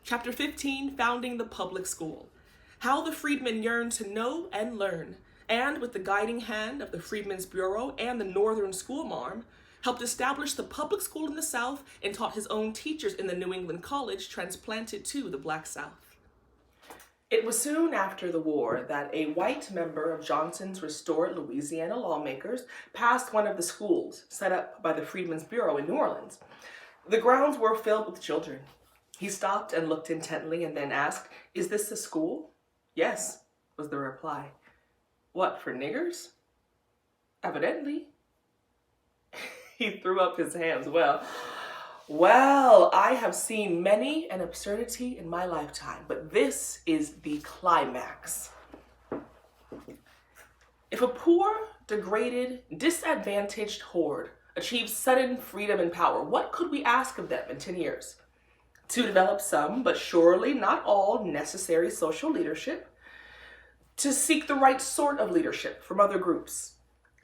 Chapter 15, Founding the Public School. How the freedmen yearned to know and learn, and with the guiding hand of the Freedmen's Bureau and the Northern School Marm, helped establish the public school in the South and taught his own teachers in the New England College transplanted to the Black South. It was soon after the war that a white member of Johnson's restored Louisiana lawmakers passed one of the schools set up by the Freedmen's Bureau in New Orleans. The grounds were filled with children. He stopped and looked intently and then asked, "Is this a school?" "Yes," was the reply. "What, for niggers?" "Evidently." He threw up his hands. Well, I have seen many an absurdity in my lifetime, but this is the climax. If a poor, degraded, disadvantaged horde achieves sudden freedom and power, what could we ask of them in 10 years? To develop some, but surely not all, necessary social leadership, to seek the right sort of leadership from other groups,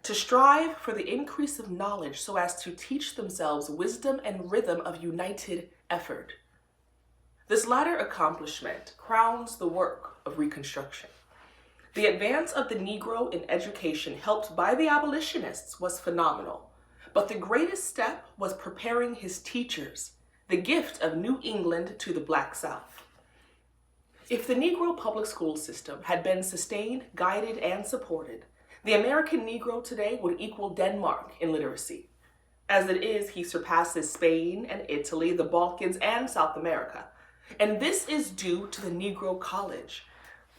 to strive for the increase of knowledge so as to teach themselves wisdom and rhythm of united effort. This latter accomplishment crowns the work of Reconstruction. The advance of the Negro in education helped by the abolitionists was phenomenal, but the greatest step was preparing his teachers, the gift of New England to the Black South. If the Negro public school system had been sustained, guided, and supported, the American Negro today would equal Denmark in literacy. As it is, he surpasses Spain and Italy, the Balkans, and South America. And this is due to the Negro College,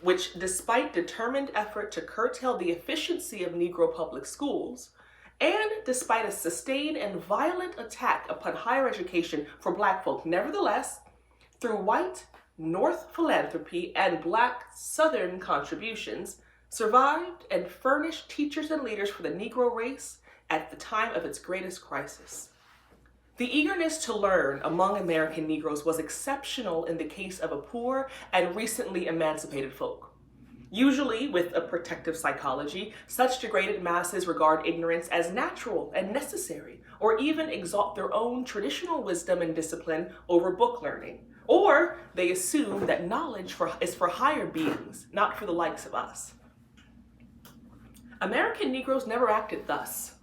which, despite determined effort to curtail the efficiency of Negro public schools, and despite a sustained and violent attack upon higher education for Black folk, nevertheless, through white North philanthropy and Black Southern contributions, survived and furnished teachers and leaders for the Negro race at the time of its greatest crisis. The eagerness to learn among American Negroes was exceptional in the case of a poor and recently emancipated folk. Usually, with a protective psychology, such degraded masses regard ignorance as natural and necessary, or even exalt their own traditional wisdom and discipline over book learning. Or they assume that knowledge is for higher beings, not for the likes of us. American Negroes never acted thus.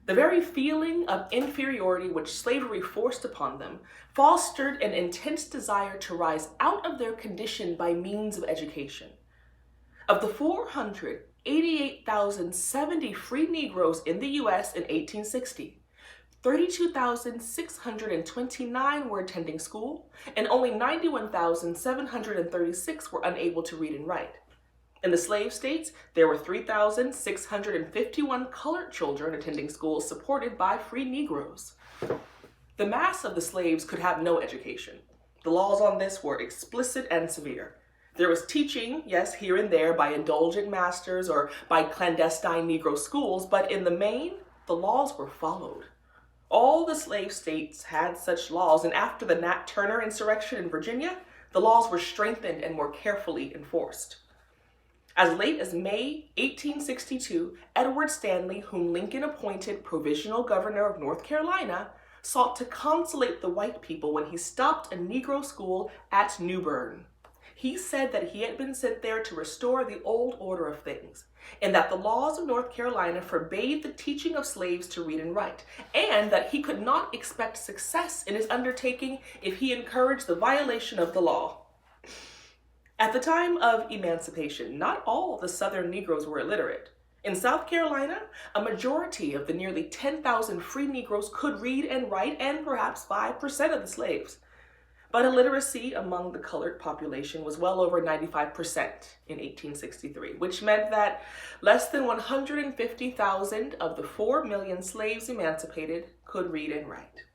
The very feeling of inferiority which slavery forced upon them fostered an intense desire to rise out of their condition by means of education. Of the 488,070 free Negroes in the U.S. in 1860, 32,629 were attending school, and only 91,736 were unable to read and write. In the slave states, there were 3,651 colored children attending schools supported by free Negroes. The mass of the slaves could have no education. The laws on this were explicit and severe. There was teaching, yes, here and there by indulgent masters or by clandestine Negro schools, but in the main, the laws were followed. All the slave states had such laws, and after the Nat Turner insurrection in Virginia, the laws were strengthened and more carefully enforced. As late as May 1862, Edward Stanley, whom Lincoln appointed provisional governor of North Carolina, sought to consolate the white people when he stopped a Negro school at New Bern. He said that he had been sent there to restore the old order of things, and that the laws of North Carolina forbade the teaching of slaves to read and write, and that he could not expect success in his undertaking if he encouraged the violation of the law. At the time of emancipation, not all the Southern Negroes were illiterate. In South Carolina, a majority of the nearly 10,000 free Negroes could read and write, and perhaps 5% of the slaves. But illiteracy among the colored population was well over 95% in 1863, which meant that less than 150,000 of the 4 million slaves emancipated could read and write.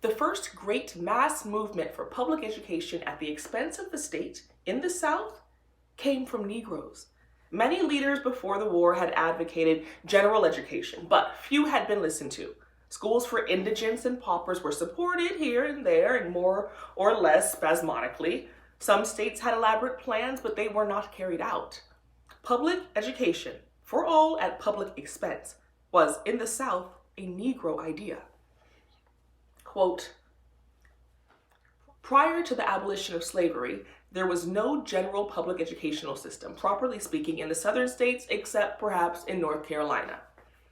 The first great mass movement for public education at the expense of the state in the South came from Negroes. Many leaders before the war had advocated general education, but few had been listened to. Schools for indigents and paupers were supported here and there and more or less spasmodically. Some states had elaborate plans, but they were not carried out. Public education, for all at public expense, was in the South a Negro idea. Quote, Prior to the abolition of slavery, there was no general public educational system, properly speaking, in the southern states except perhaps in North Carolina.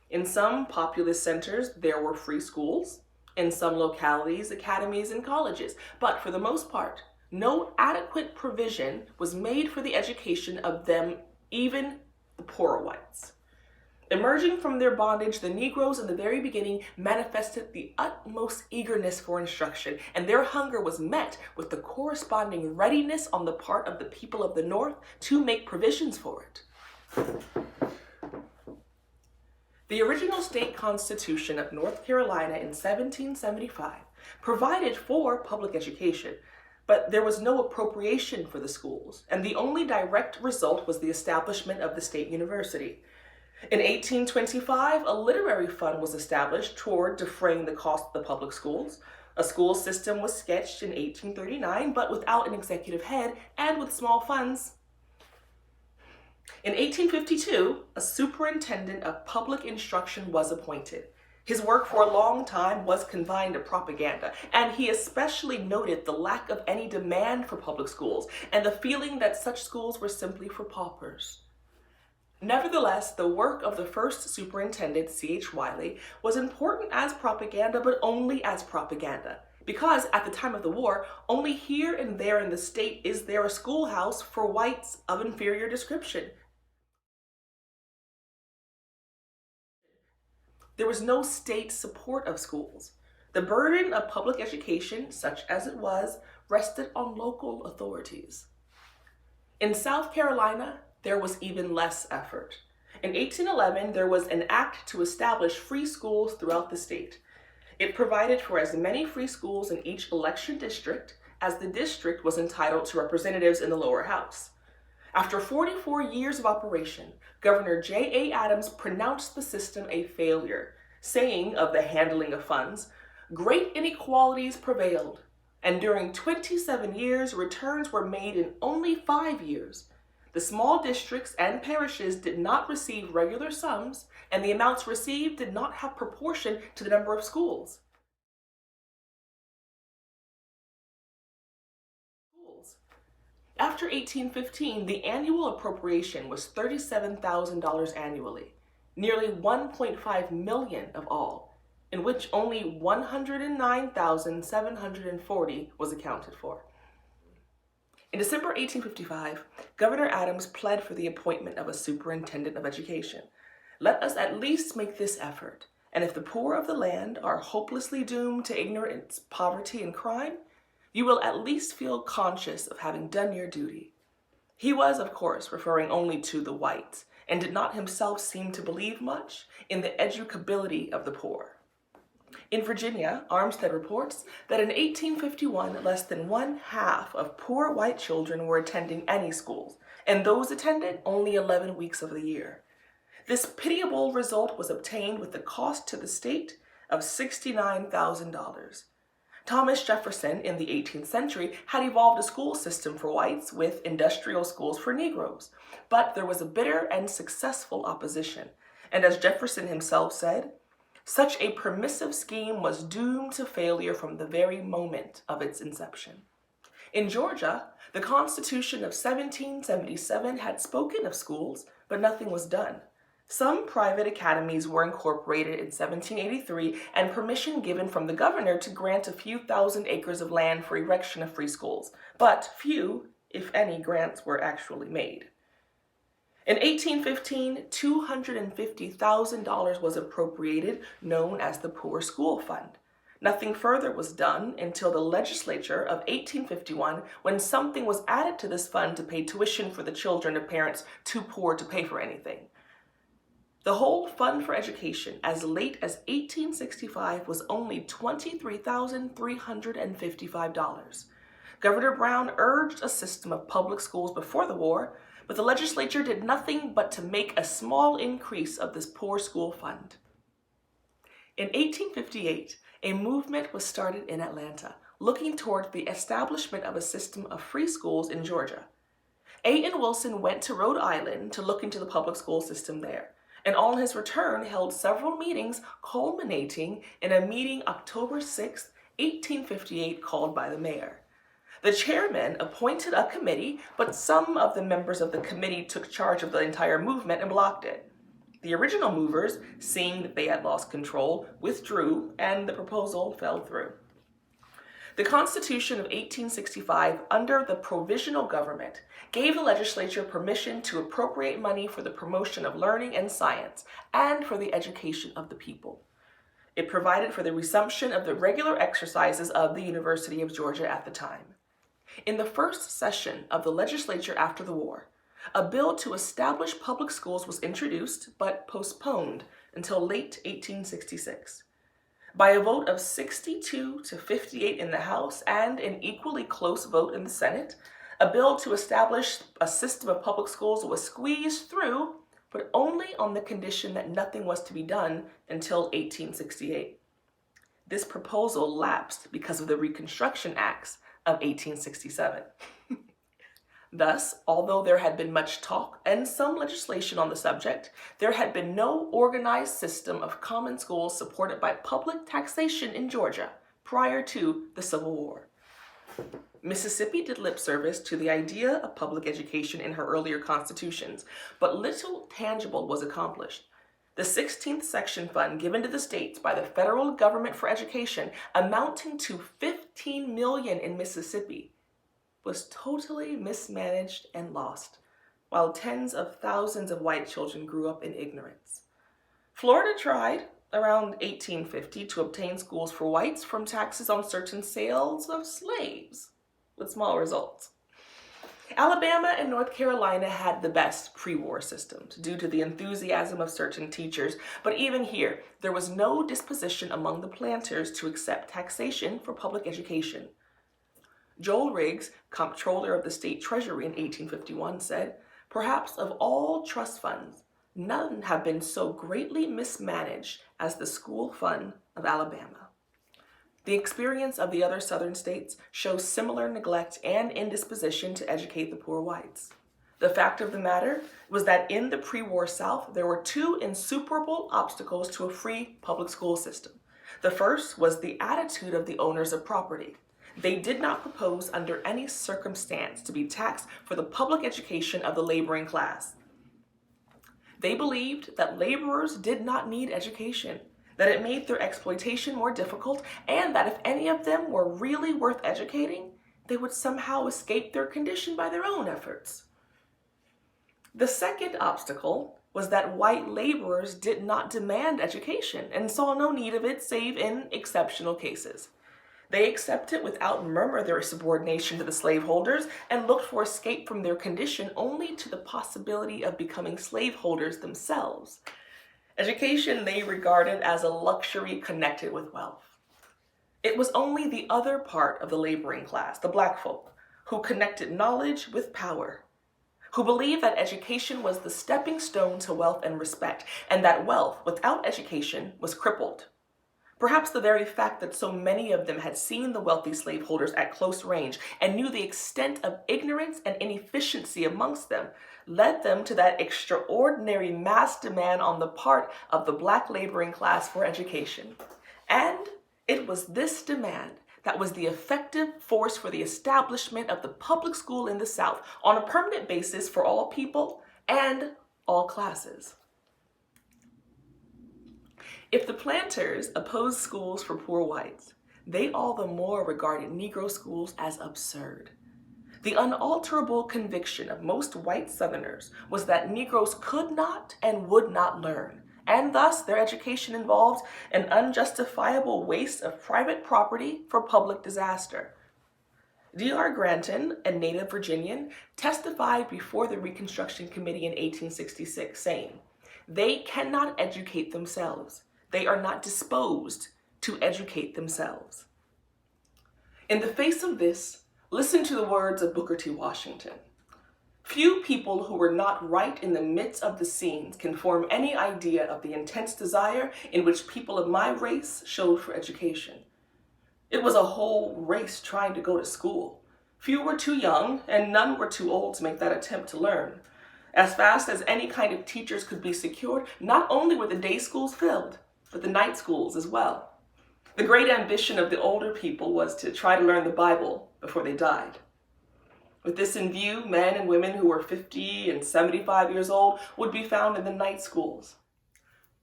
In some populous centers, there were free schools. In some localities, academies and colleges. But for the most part, no adequate provision was made for the education of them, even the poorer whites. Emerging from their bondage, the Negroes in the very beginning manifested the utmost eagerness for instruction, and their hunger was met with the corresponding readiness on the part of the people of the North to make provisions for it. The original state constitution of North Carolina in 1775 provided for public education, but there was no appropriation for the schools, and the only direct result was the establishment of the state university. In 1825, a literary fund was established toward defraying the cost of the public schools. A school system was sketched in 1839, but without an executive head and with small funds. In 1852, a superintendent of public instruction was appointed. His work for a long time was confined to propaganda, and he especially noted the lack of any demand for public schools and the feeling that such schools were simply for paupers. Nevertheless, the work of the first superintendent, C.H. Wiley, was important as propaganda, but only as propaganda. Because at the time of the war, only here and there in the state is there a schoolhouse for whites of inferior description. There was no state support of schools. The burden of public education, such as it was, rested on local authorities. In South Carolina, there was even less effort. In 1811, there was an act to establish free schools throughout the state. It provided for as many free schools in each election district as the district was entitled to representatives in the lower house. After 44 years of operation, Governor J.A. Adams pronounced the system a failure, saying of the handling of funds, "Great inequalities prevailed, and during 27 years, returns were made in only 5 years. The small districts and parishes did not receive regular sums, and the amounts received did not have proportion to the number of schools." After 1815, the annual appropriation was $37,000 annually, nearly $1.5 million of all, in which only $109,740 was accounted for. In December 1855, Governor Adams pled for the appointment of a superintendent of education. "Let us at least make this effort, and if the poor of the land are hopelessly doomed to ignorance, poverty, and crime, you will at least feel conscious of having done your duty." He was, of course, referring only to the whites, and did not himself seem to believe much in the educability of the poor. In Virginia, Armstead reports that in 1851, less than 1/2 of poor white children were attending any schools, and those attended only 11 weeks of the year. This pitiable result was obtained with the cost to the state of $69,000. Thomas Jefferson, in the 18th century, had evolved a school system for whites with industrial schools for Negroes, but there was a bitter and successful opposition, and as Jefferson himself said, "Such a permissive scheme was doomed to failure from the very moment of its inception." In Georgia, the Constitution of 1777 had spoken of schools, but nothing was done. Some private academies were incorporated in 1783 and permission given from the governor to grant a few thousand acres of land for erection of free schools, but few, if any, grants were actually made. In 1815, $250,000 was appropriated, known as the Poor School Fund. Nothing further was done until the legislature of 1851, when something was added to this fund to pay tuition for the children of parents too poor to pay for anything. The whole fund for education as late as 1865 was only $23,355. Governor Brown urged a system of public schools before the war, but the legislature did nothing but to make a small increase of this poor school fund. In 1858, a movement was started in Atlanta, looking toward the establishment of a system of free schools in Georgia. A.N. Wilson went to Rhode Island to look into the public school system there, and on his return held several meetings culminating in a meeting October 6, 1858, called by the mayor. The chairman appointed a committee, but some of the members of the committee took charge of the entire movement and blocked it. The original movers, seeing that they had lost control, withdrew, and the proposal fell through. The Constitution of 1865, under the provisional government, gave the legislature permission to appropriate money for the promotion of learning and science and for the education of the people. It provided for the resumption of the regular exercises of the University of Georgia at the time. In the first session of the legislature after the war, a bill to establish public schools was introduced but postponed until late 1866. By a vote of 62 to 58 in the House and an equally close vote in the Senate, a bill to establish a system of public schools was squeezed through, but only on the condition that nothing was to be done until 1868. This proposal lapsed because of the Reconstruction Acts of 1867. Thus, although there had been much talk and some legislation on the subject, there had been no organized system of common schools supported by public taxation in Georgia prior to the Civil War. Mississippi did lip service to the idea of public education in her earlier constitutions, but little tangible was accomplished. The 16th Section Fund given to the states by the federal government for education, amounting to $15 million in Mississippi, was totally mismanaged and lost, while tens of thousands of white children grew up in ignorance. Florida tried, around 1850, to obtain schools for whites from taxes on certain sales of slaves, with small results. Alabama and North Carolina had the best pre-war systems due to the enthusiasm of certain teachers, but even here, there was no disposition among the planters to accept taxation for public education. Joel Riggs, comptroller of the state treasury in 1851, said, "Perhaps of all trust funds, none have been so greatly mismanaged as the school fund of Alabama." The experience of the other southern states shows similar neglect and indisposition to educate the poor whites. The fact of the matter was that in the pre-war South, there were two insuperable obstacles to a free public school system. The first was the attitude of the owners of property. They did not propose under any circumstance to be taxed for the public education of the laboring class. They believed that laborers did not need education, that it made their exploitation more difficult, and that if any of them were really worth educating, they would somehow escape their condition by their own efforts. The second obstacle was that white laborers did not demand education and saw no need of it save in exceptional cases. They accepted without murmur their subordination to the slaveholders and looked for escape from their condition only to the possibility of becoming slaveholders themselves. Education they regarded as a luxury connected with wealth. It was only the other part of the laboring class, the black folk, who connected knowledge with power, who believed that education was the stepping stone to wealth and respect, and that wealth without education was crippled. Perhaps the very fact that so many of them had seen the wealthy slaveholders at close range and knew the extent of ignorance and inefficiency amongst them led them to that extraordinary mass demand on the part of the black laboring class for education. And it was this demand that was the effective force for the establishment of the public school in the South on a permanent basis for all people and all classes. If the planters opposed schools for poor whites, they all the more regarded Negro schools as absurd. The unalterable conviction of most white Southerners was that Negroes could not and would not learn, and thus their education involved an unjustifiable waste of private property for public disaster. D.R. Granton, a native Virginian, testified before the Reconstruction Committee in 1866, saying, "They cannot educate themselves. They are not disposed to educate themselves." In the face of this, listen to the words of Booker T. Washington. "Few people who were not right in the midst of the scenes can form any idea of the intense desire in which people of my race showed for education. It was a whole race trying to go to school. Few were too young, and none were too old to make that attempt to learn. As fast as any kind of teachers could be secured, not only were the day schools filled, but the night schools as well. The great ambition of the older people was to try to learn the Bible before they died. With this in view, men and women who were 50 and 75 years old would be found in the night schools.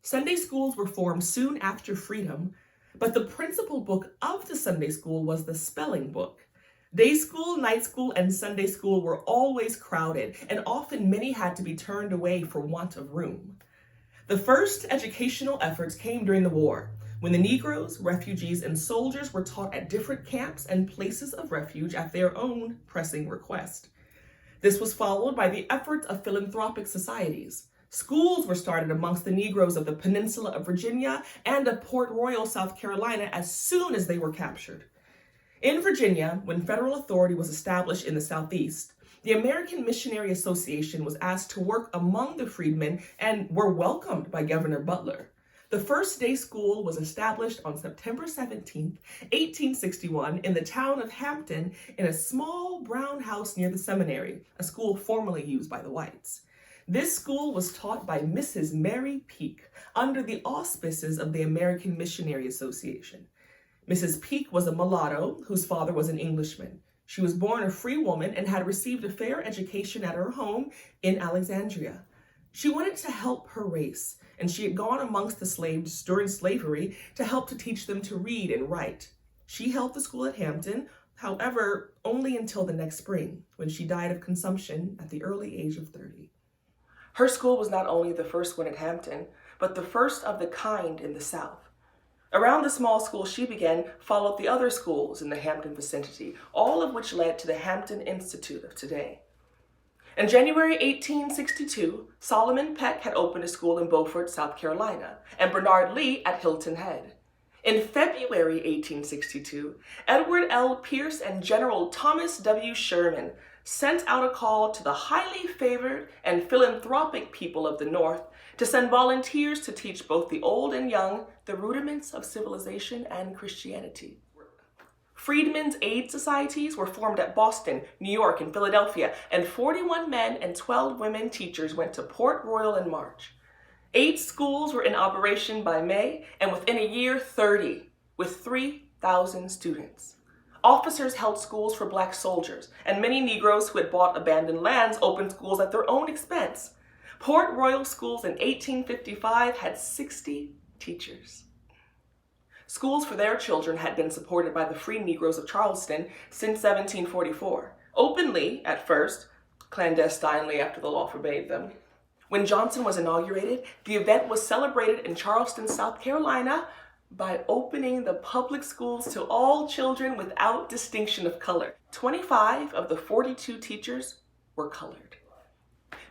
Sunday schools were formed soon after freedom, but the principal book of the Sunday school was the spelling book. Day school, night school, and Sunday school were always crowded, and often many had to be turned away for want of room. The first educational efforts came during the war, when the Negroes, refugees, and soldiers were taught at different camps and places of refuge at their own pressing request. This was followed by the efforts of philanthropic societies. Schools were started amongst the Negroes of the peninsula of Virginia and of Port Royal, South Carolina, as soon as they were captured. In Virginia, when federal authority was established in the Southeast, the American Missionary Association was asked to work among the freedmen and were welcomed by Governor Butler. The first day school was established on September 17, 1861, in the town of Hampton in a small brown house near the seminary, a school formerly used by the whites. This school was taught by Mrs. Mary Peake under the auspices of the American Missionary Association. Mrs. Peake was a mulatto whose father was an Englishman. She was born a free woman and had received a fair education at her home in Alexandria. She wanted to help her race, and she had gone amongst the slaves during slavery to help to teach them to read and write. She held the school at Hampton, however, only until the next spring, when she died of consumption at the early age of 30. Her school was not only the first one at Hampton, but the first of the kind in the South. Around the small school she began followed the other schools in the Hampton vicinity, all of which led to the Hampton Institute of today. In January 1862, Solomon Peck had opened a school in Beaufort, South Carolina, and Bernard Lee at Hilton Head. In February 1862, Edward L. Pierce and General Thomas W. Sherman sent out a call to the highly favored and philanthropic people of the North to send volunteers to teach both the old and young the rudiments of civilization and Christianity. Freedmen's Aid Societies were formed at Boston, New York, and Philadelphia, and 41 men and 12 women teachers went to Port Royal in March. 8 schools were in operation by May, and within a year, 30, with 3,000 students. Officers held schools for Black soldiers, and many Negroes who had bought abandoned lands opened schools at their own expense. Port Royal schools in 1855 had 60 teachers. Schools for their children had been supported by the free Negroes of Charleston since 1744, openly at first, clandestinely after the law forbade them. When Johnson was inaugurated, the event was celebrated in Charleston, South Carolina, by opening the public schools to all children without distinction of color. 25 of the 42 teachers were colored.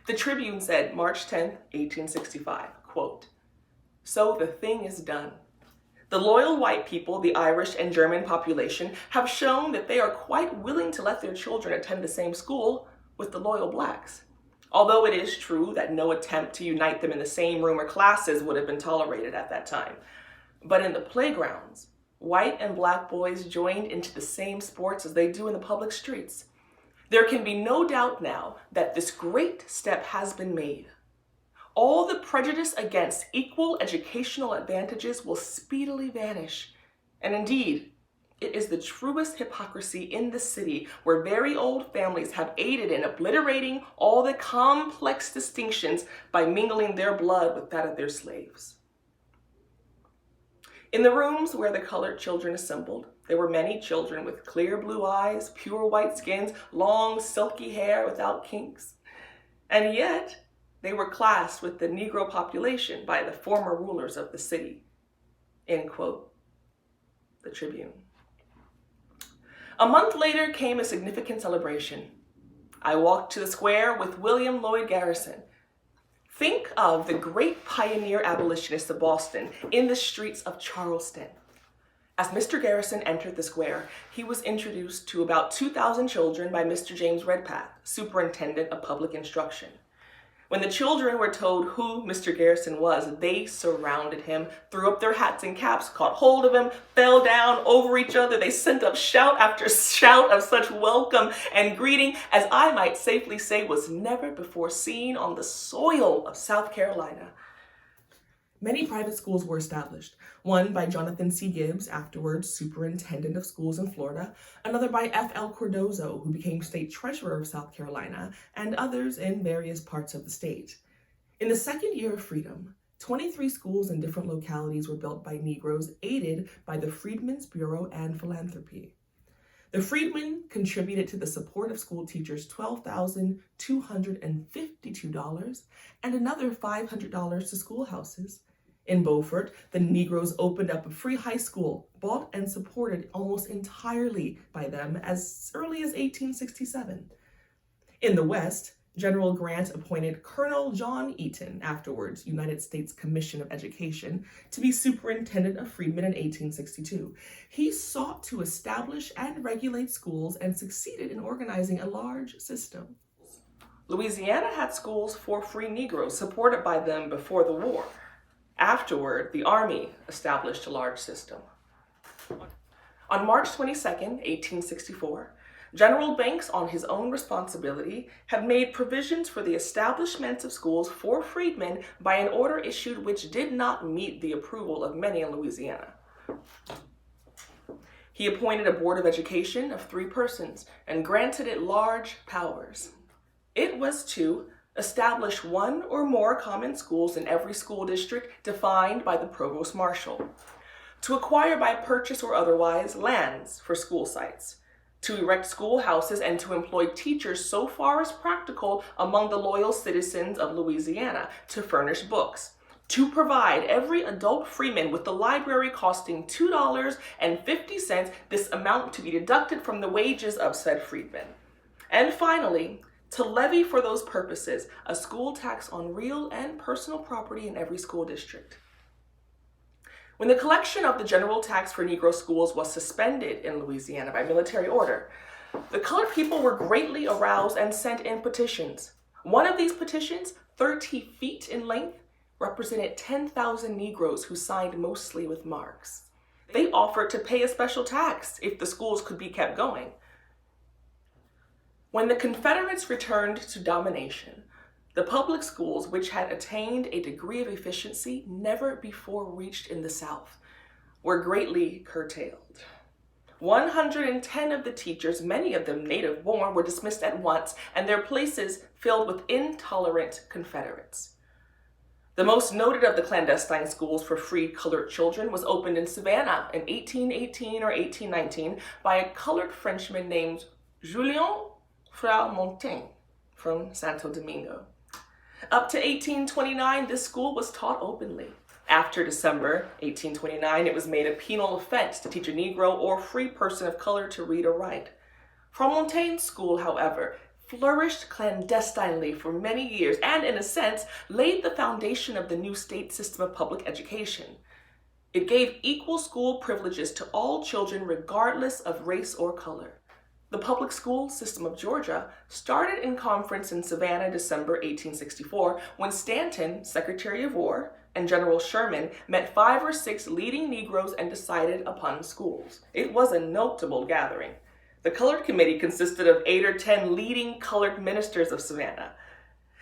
The Tribune said, March 10, 1865, quote, "So the thing is done. The loyal white people, the Irish and German population, have shown that they are quite willing to let their children attend the same school with the loyal Blacks. Although it is true that no attempt to unite them in the same room or classes would have been tolerated at that time. But in the playgrounds, white and Black boys joined into the same sports as they do in the public streets. There can be no doubt now that this great step has been made. All the prejudice against equal educational advantages will speedily vanish. And indeed, it is the truest hypocrisy in the city where very old families have aided in obliterating all the complex distinctions by mingling their blood with that of their slaves." In the rooms where the colored children assembled, there were many children with clear blue eyes, pure white skins, long silky hair without kinks. And yet, they were classed with the Negro population by the former rulers of the city. End quote. The Tribune. A month later came a significant celebration. I walked to the square with William Lloyd Garrison. Think of the great pioneer abolitionist of Boston in the streets of Charleston. As Mr. Garrison entered the square, he was introduced to about 2,000 children by Mr. James Redpath, Superintendent of Public Instruction. When the children were told who Mr. Garrison was, they surrounded him, threw up their hats and caps, caught hold of him, fell down over each other. They sent up shout after shout of such welcome and greeting as I might safely say was never before seen on the soil of South Carolina. Many private schools were established, one by Jonathan C. Gibbs, afterwards superintendent of schools in Florida, another by F.L. Cardozo, who became state treasurer of South Carolina, and others in various parts of the state. In the second year of freedom, 23 schools in different localities were built by Negroes, aided by the Freedmen's Bureau and philanthropy. The freedmen contributed to the support of school teachers $12,252 and another $500 to schoolhouses. In Beaufort, the Negroes opened up a free high school, bought and supported almost entirely by them as early as 1867. In the West, General Grant appointed Colonel John Eaton, afterwards United States Commission of Education, to be superintendent of freedmen in 1862. He sought to establish and regulate schools and succeeded in organizing a large system. Louisiana had schools for free Negroes supported by them before the war. Afterward, the Army established a large system. On March 22, 1864, General Banks, on his own responsibility, had made provisions for the establishment of schools for freedmen by an order issued which did not meet the approval of many in Louisiana. He appointed a board of education of 3 persons and granted it large powers. It was to establish 1 or more common schools in every school district defined by the provost marshal, to acquire by purchase or otherwise lands for school sites, to erect schoolhouses, and to employ teachers so far as practical among the loyal citizens of Louisiana, to furnish books, to provide every adult freeman with the library costing $2.50, this amount to be deducted from the wages of said freedmen, and finally, to levy for those purposes a school tax on real and personal property in every school district. When the collection of the general tax for Negro schools was suspended in Louisiana by military order, the colored people were greatly aroused and sent in petitions. One of these petitions, 30 feet in length, represented 10,000 Negroes who signed mostly with marks. They offered to pay a special tax if the schools could be kept going. When the Confederates returned to domination, the public schools, which had attained a degree of efficiency never before reached in the South, were greatly curtailed. 110 of the teachers, many of them native-born, were dismissed at once, and their places filled with intolerant Confederates. The most noted of the clandestine schools for free colored children was opened in Savannah in 1818 or 1819 by a colored Frenchman named Julien Frère-Montaigne from Santo Domingo. Up to 1829, this school was taught openly. After December 1829, it was made a penal offense to teach a Negro or free person of color to read or write. Frère-Montaigne's school, however, flourished clandestinely for many years and, in a sense, laid the foundation of the new state system of public education. It gave equal school privileges to all children regardless of race or color. The public school system of Georgia started in conference in Savannah, December 1864, when Stanton, Secretary of War, and General Sherman met 5 or 6 leading Negroes and decided upon schools. It was a notable gathering. The Colored Committee consisted of 8 or 10 leading colored ministers of Savannah.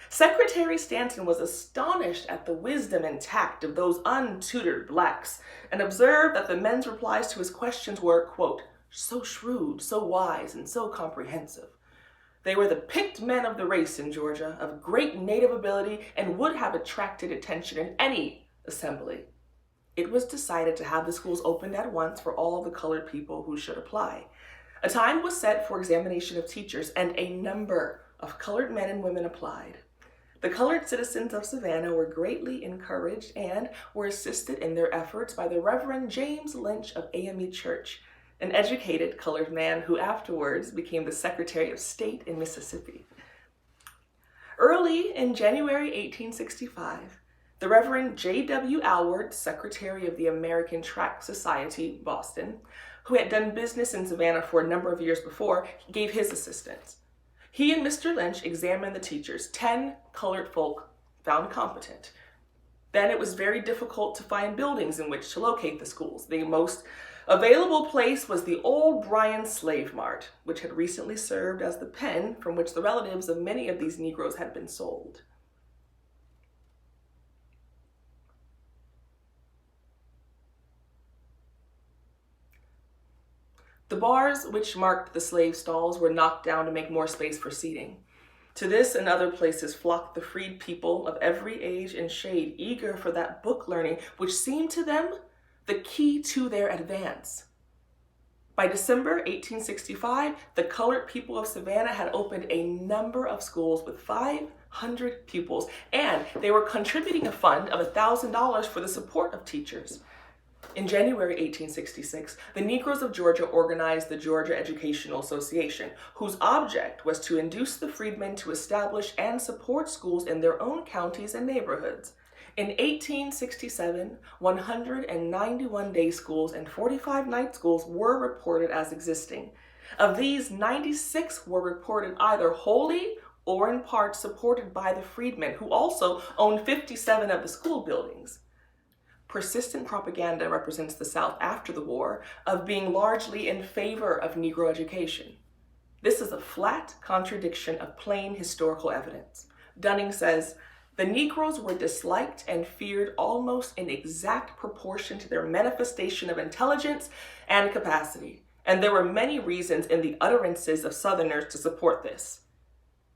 Secretary Stanton was astonished at the wisdom and tact of those untutored blacks and observed that the men's replies to his questions were, quote, so shrewd, so wise, and so comprehensive. They were the picked men of the race in Georgia, of great native ability, and would have attracted attention in any assembly. It was decided to have the schools opened at once for all the colored people who should apply. A time was set for examination of teachers, and a number of colored men and women applied. The colored citizens of Savannah were greatly encouraged and were assisted in their efforts by the Reverend James Lynch of AME Church, an educated colored man who afterwards became the Secretary of State in Mississippi. Early in January 1865, the Reverend J.W. Alward, Secretary of the American Tract Society, Boston, who had done business in Savannah for a number of years before, gave his assistance. He and Mr. Lynch examined the teachers, 10 colored folk found competent. Then it was very difficult to find buildings in which to locate the schools. The most available place was the old Bryan Slave Mart, which had recently served as the pen from which the relatives of many of these Negroes had been sold. The bars which marked the slave stalls were knocked down to make more space for seating. To this and other places flocked the freed people of every age and shade, eager for that book learning which seemed to them the key to their advance. By December 1865, the colored people of Savannah had opened a number of schools with 500 pupils, and they were contributing a fund of $1,000 for the support of teachers. In January 1866, the Negroes of Georgia organized the Georgia Educational Association, whose object was to induce the freedmen to establish and support schools in their own counties and neighborhoods. In 1867, 191 day schools and 45 night schools were reported as existing. Of these, 96 were reported either wholly or in part supported by the freedmen, who also owned 57 of the school buildings. Persistent propaganda represents the South after the war of being largely in favor of Negro education. This is a flat contradiction of plain historical evidence. Dunning says, "The Negroes were disliked and feared almost in exact proportion to their manifestation of intelligence and capacity, and there were many reasons in the utterances of Southerners to support this."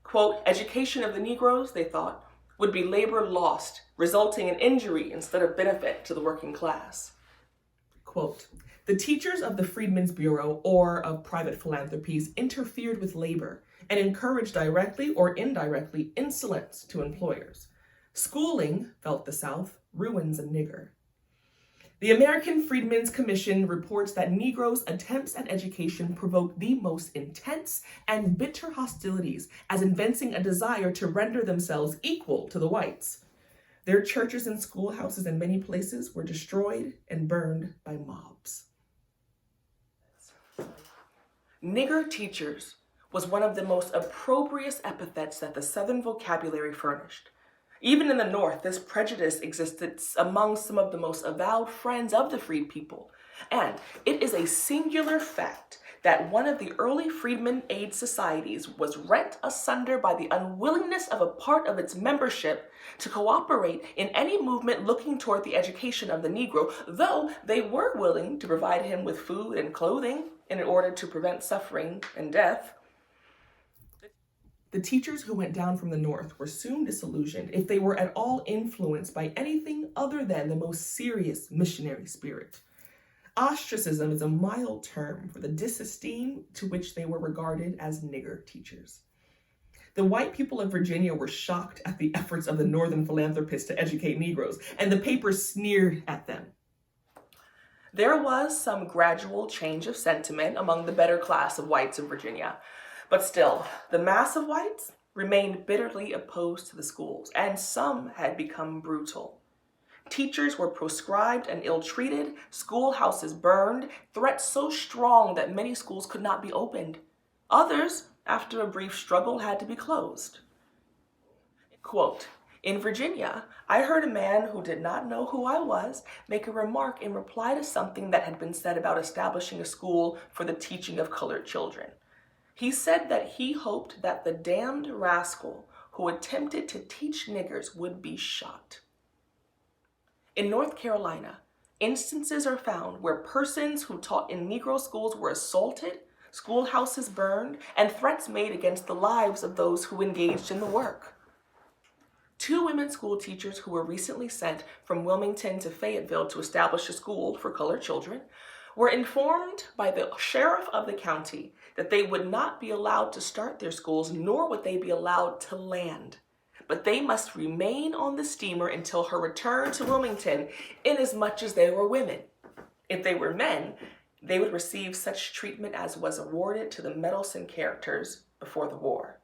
Quote, "Education of the Negroes," they thought, "would be labor lost, resulting in injury instead of benefit to the working class." Quote, "The teachers of the Freedmen's Bureau or of private philanthropies interfered with labor and encouraged directly or indirectly insolence to employers. Schooling, felt the South, ruins a nigger." The American Freedmen's Commission reports that Negroes' attempts at education provoked the most intense and bitter hostilities, as evincing a desire to render themselves equal to the whites. Their churches and schoolhouses in many places were destroyed and burned by mobs. Nigger teachers was one of the most opprobrious epithets that the Southern vocabulary furnished. Even in the North, this prejudice existed among some of the most avowed friends of the freed people. And it is a singular fact that one of the early freedmen aid societies was rent asunder by the unwillingness of a part of its membership to cooperate in any movement looking toward the education of the Negro, though they were willing to provide him with food and clothing in order to prevent suffering and death. The teachers who went down from the North were soon disillusioned if they were at all influenced by anything other than the most serious missionary spirit. Ostracism is a mild term for the disesteem to which they were regarded as nigger teachers. The white people of Virginia were shocked at the efforts of the Northern philanthropists to educate Negroes, and the papers sneered at them. There was some gradual change of sentiment among the better class of whites in Virginia. But still, the mass of whites remained bitterly opposed to the schools, and some had become brutal. Teachers were proscribed and ill-treated, schoolhouses burned, threats so strong that many schools could not be opened. Others, after a brief struggle, had to be closed. Quote, "In Virginia, I heard a man who did not know who I was make a remark in reply to something that had been said about establishing a school for the teaching of colored children. He said that he hoped that the damned rascal who attempted to teach niggers would be shot." In North Carolina, instances are found where persons who taught in Negro schools were assaulted, schoolhouses burned, and threats made against the lives of those who engaged in the work. 2 women school teachers who were recently sent from Wilmington to Fayetteville to establish a school for colored children were informed by the sheriff of the county that they would not be allowed to start their schools, nor would they be allowed to land. But they must remain on the steamer until her return to Wilmington, inasmuch as they were women. If they were men, they would receive such treatment as was awarded to the meddlesome characters before the war.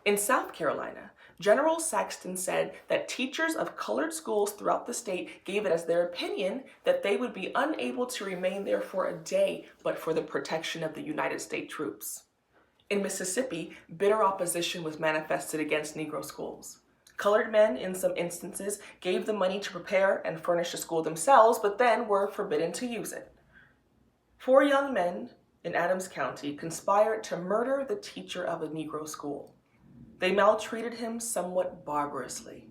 In South Carolina, General Saxton said that teachers of colored schools throughout the state gave it as their opinion that they would be unable to remain there for a day but for the protection of the United States troops. In Mississippi, bitter opposition was manifested against Negro schools. Colored men, in some instances, gave the money to prepare and furnish a school themselves, but then were forbidden to use it. 4 young men in Adams County conspired to murder the teacher of a Negro school. They maltreated him somewhat barbarously.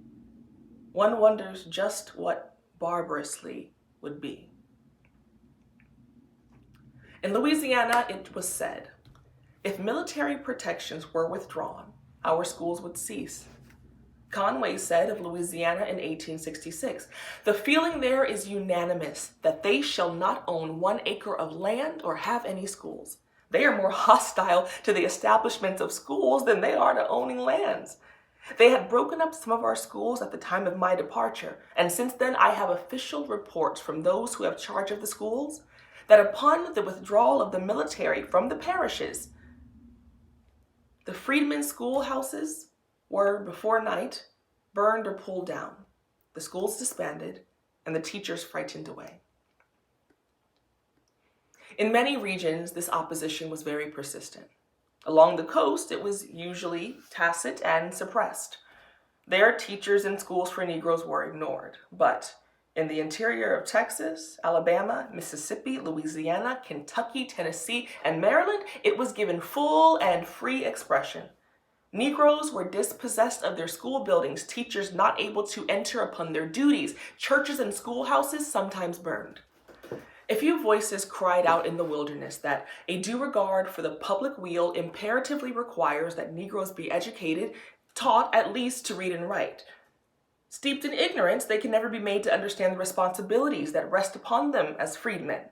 One wonders just what barbarously would be. In Louisiana, it was said, if military protections were withdrawn, our schools would cease. Conway said of Louisiana in 1866, the feeling there is unanimous that they shall not own 1 acre of land or have any schools. They are more hostile to the establishment of schools than they are to owning lands. They had broken up some of our schools at the time of my departure, and since then I have official reports from those who have charge of the schools that upon the withdrawal of the military from the parishes, the freedmen's schoolhouses were, before night, burned or pulled down, the schools disbanded, and the teachers frightened away. In many regions, this opposition was very persistent. Along the coast, it was usually tacit and suppressed. There, teachers in schools for Negroes were ignored. But in the interior of Texas, Alabama, Mississippi, Louisiana, Kentucky, Tennessee, and Maryland, it was given full and free expression. Negroes were dispossessed of their school buildings, teachers not able to enter upon their duties, churches and schoolhouses sometimes burned. A few voices cried out in the wilderness that a due regard for the public weal imperatively requires that Negroes be educated, taught at least to read and write. Steeped in ignorance, they can never be made to understand the responsibilities that rest upon them as freedmen.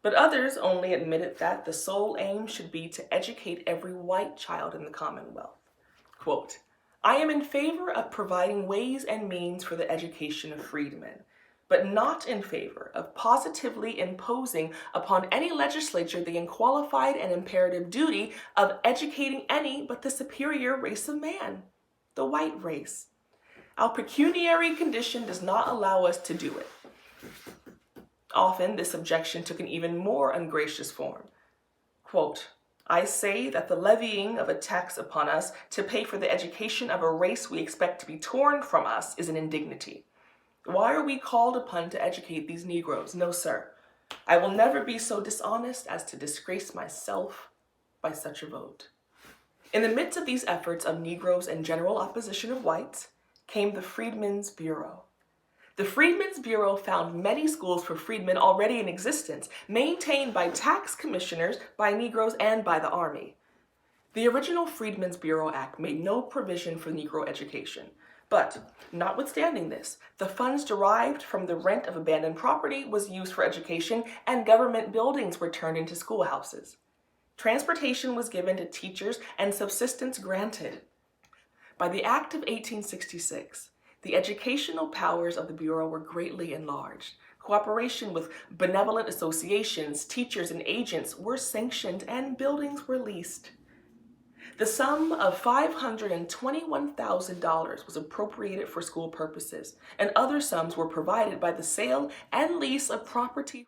But others only admitted that the sole aim should be to educate every white child in the Commonwealth. Quote, I am in favor of providing ways and means for the education of freedmen, but not in favor of positively imposing upon any legislature the unqualified and imperative duty of educating any but the superior race of man, the white race. Our pecuniary condition does not allow us to do it. Often, this objection took an even more ungracious form. Quote, I say that the levying of a tax upon us to pay for the education of a race we expect to be torn from us is an indignity. Why are we called upon to educate these Negroes? No, sir. I will never be so dishonest as to disgrace myself by such a vote. In the midst of these efforts of Negroes and general opposition of whites came the Freedmen's Bureau. The Freedmen's Bureau found many schools for freedmen already in existence, maintained by tax commissioners, by Negroes, and by the Army. The original Freedmen's Bureau Act made no provision for Negro education. But, notwithstanding this, the funds derived from the rent of abandoned property was used for education, and government buildings were turned into schoolhouses. Transportation was given to teachers and subsistence granted. By the Act of 1866, the educational powers of the Bureau were greatly enlarged. Cooperation with benevolent associations, teachers, and agents were sanctioned, and buildings were leased. The sum of $521,000 was appropriated for school purposes, and other sums were provided by the sale and lease of property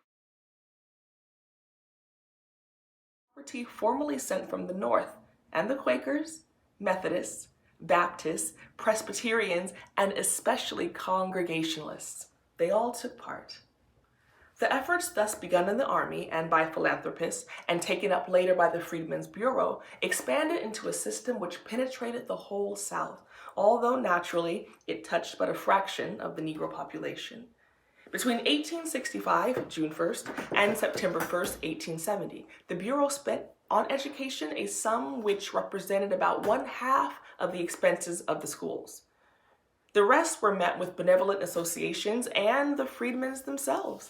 formerly sent from the North, and the Quakers, Methodists, Baptists, Presbyterians, and especially Congregationalists. They all took part. The efforts thus begun in the Army and by philanthropists and taken up later by the Freedmen's Bureau expanded into a system which penetrated the whole South, although naturally it touched but a fraction of the Negro population. Between 1865, June 1st, and September 1st, 1870, the Bureau spent on education a sum which represented about 1/2 of the expenses of the schools. The rest were met with benevolent associations and the freedmen themselves.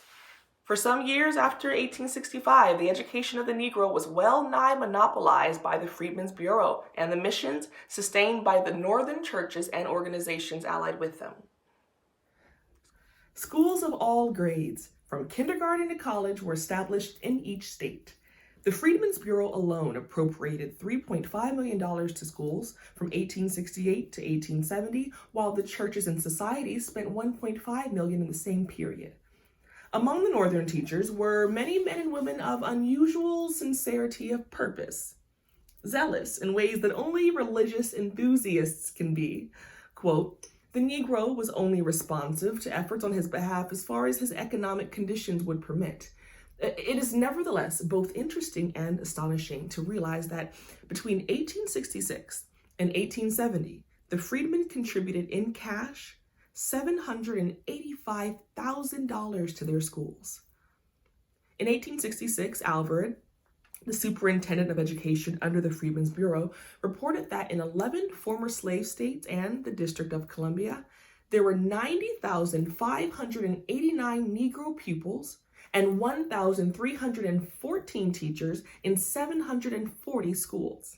For some years after 1865, the education of the Negro was well nigh monopolized by the Freedmen's Bureau and the missions sustained by the northern churches and organizations allied with them. Schools of all grades, from kindergarten to college, were established in each state. The Freedmen's Bureau alone appropriated $3.5 million to schools from 1868 to 1870, while the churches and societies spent $1.5 million in the same period. Among the northern teachers were many men and women of unusual sincerity of purpose, zealous in ways that only religious enthusiasts can be. Quote, the Negro was only responsive to efforts on his behalf as far as his economic conditions would permit. It is nevertheless both interesting and astonishing to realize that between 1866 and 1870, the freedmen contributed in cash $785,000 to their schools. In 1866, Alvarez, the superintendent of education under the Freedmen's Bureau, reported that in 11 former slave states and the District of Columbia, there were 90,589 Negro pupils and 1,314 teachers in 740 schools.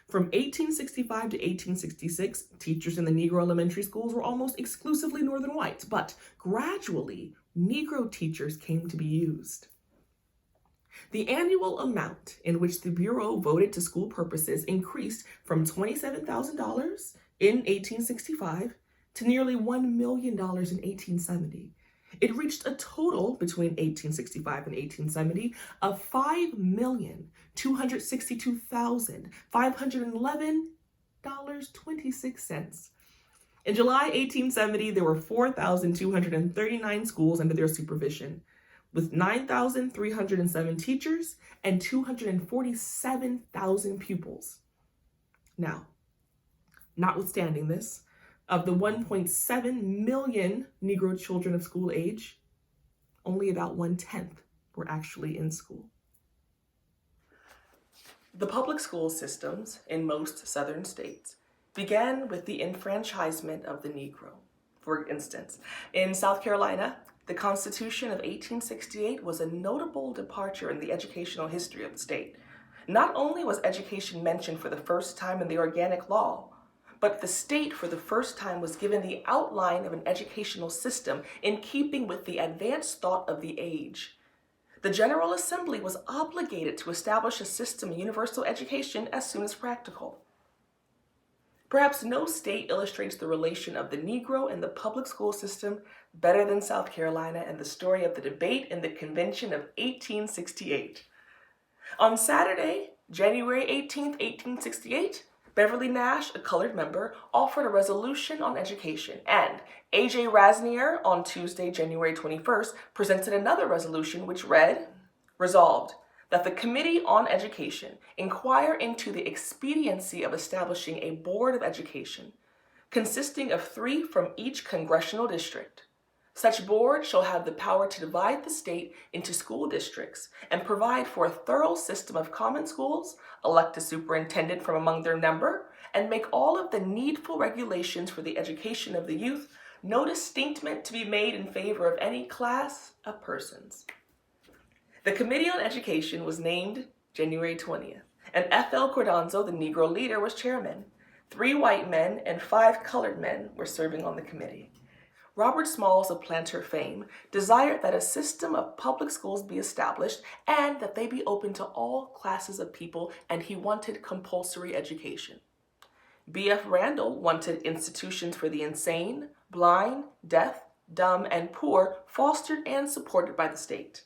From 1865 to 1866, teachers in the Negro elementary schools were almost exclusively Northern whites, but gradually, Negro teachers came to be used. The annual amount in which the Bureau voted to school purposes increased from $27,000 in 1865 to nearly $1 million in 1870. It reached a total between 1865 and 1870 of $5,262,511.26. In July 1870, there were 4,239 schools under their supervision, with 9,307 teachers and 247,000 pupils. Now, notwithstanding this, of the 1.7 million Negro children of school age, only about 1/10 were actually in school. The public school systems in most southern states began with the enfranchisement of the Negro. For instance, in South Carolina, the Constitution of 1868 was a notable departure in the educational history of the state. Not only was education mentioned for the first time in the organic law, but the state for the first time was given the outline of an educational system in keeping with the advanced thought of the age. The General Assembly was obligated to establish a system of universal education as soon as practical. Perhaps no state illustrates the relation of the Negro and the public school system better than South Carolina and the story of the debate in the Convention of 1868. On Saturday, January 18, 1868, Beverly Nash, a colored member, offered a resolution on education, and A.J. Rasnier, on Tuesday, January 21st, presented another resolution which read, "Resolved, that the Committee on Education inquire into the expediency of establishing a Board of Education, consisting of 3 from each congressional district. Such board shall have the power to divide the state into school districts and provide for a thorough system of common schools, elect a superintendent from among their number, and make all of the needful regulations for the education of the youth, no distinctment to be made in favor of any class of persons." The Committee on Education was named January 20th, and F.L. Cordanzo, the Negro leader, was chairman. 3 white men and 5 colored men were serving on the committee. Robert Smalls of Planter fame desired that a system of public schools be established and that they be open to all classes of people, and he wanted compulsory education. B.F. Randall wanted institutions for the insane, blind, deaf, dumb, and poor fostered and supported by the state.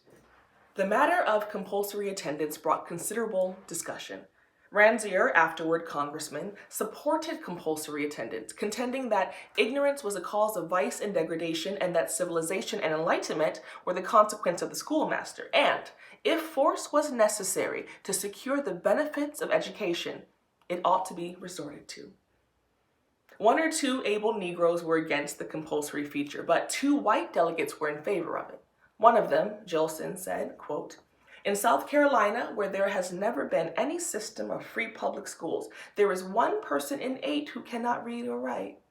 The matter of compulsory attendance brought considerable discussion. Ransier, afterward congressman, supported compulsory attendance, contending that ignorance was a cause of vice and degradation and that civilization and enlightenment were the consequence of the schoolmaster, and if force was necessary to secure the benefits of education, it ought to be resorted to. 1 or 2 able Negroes were against the compulsory feature, but 2 white delegates were in favor of it. One of them, Jillson, said, quote, "In South Carolina, where there has never been any system of free public schools, there is 1 person in 8 who cannot read or write."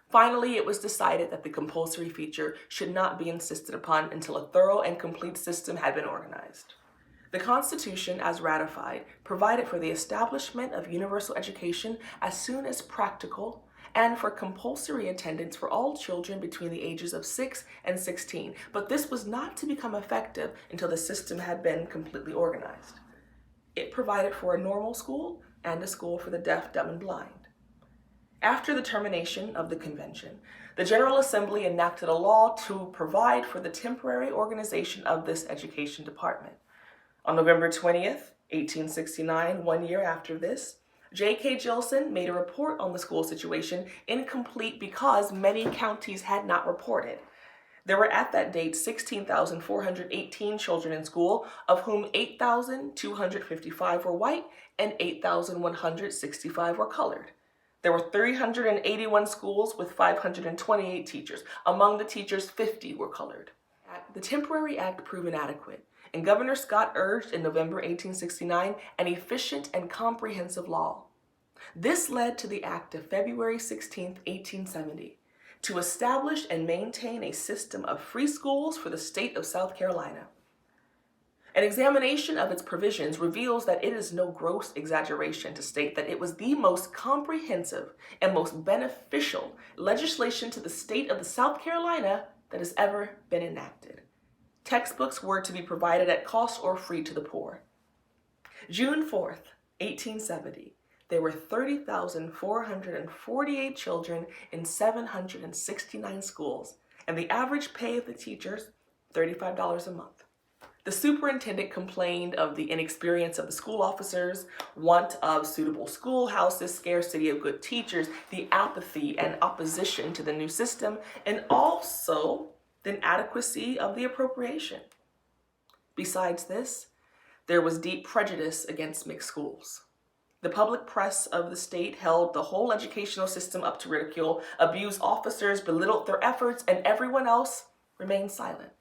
Finally, it was decided that the compulsory feature should not be insisted upon until a thorough and complete system had been organized. The Constitution, as ratified, provided for the establishment of universal education as soon as practical, and for compulsory attendance for all children between the ages of 6 and 16, but this was not to become effective until the system had been completely organized. It provided for a normal school and a school for the deaf, dumb, and blind. After the termination of the convention, the General Assembly enacted a law to provide for the temporary organization of this education department. On November 20th, 1869, 1 year after this, J.K. Jillson made a report on the school situation, incomplete because many counties had not reported. There were at that date 16,418 children in school, of whom 8,255 were white and 8,165 were colored. There were 381 schools with 528 teachers. Among the teachers, 50 were colored. At the temporary act proved inadequate, and Governor Scott urged in November 1869 an efficient and comprehensive law. This led to the act of February 16, 1870, to establish and maintain a system of free schools for the state of South Carolina. An examination of its provisions reveals that it is no gross exaggeration to state that it was the most comprehensive and most beneficial legislation to the state of the South Carolina that has ever been enacted. Textbooks were to be provided at cost or free to the poor. June 4th, 1870, there were 30,448 children in 769 schools, and the average pay of the teachers, $35 a month. The superintendent complained of the inexperience of the school officers, want of suitable schoolhouses, scarcity of good teachers, the apathy and opposition to the new system, and also the inadequacy of the appropriation. Besides this, there was deep prejudice against mixed schools. The public press of the state held the whole educational system up to ridicule, abused officers, belittled their efforts, and everyone else remained silent.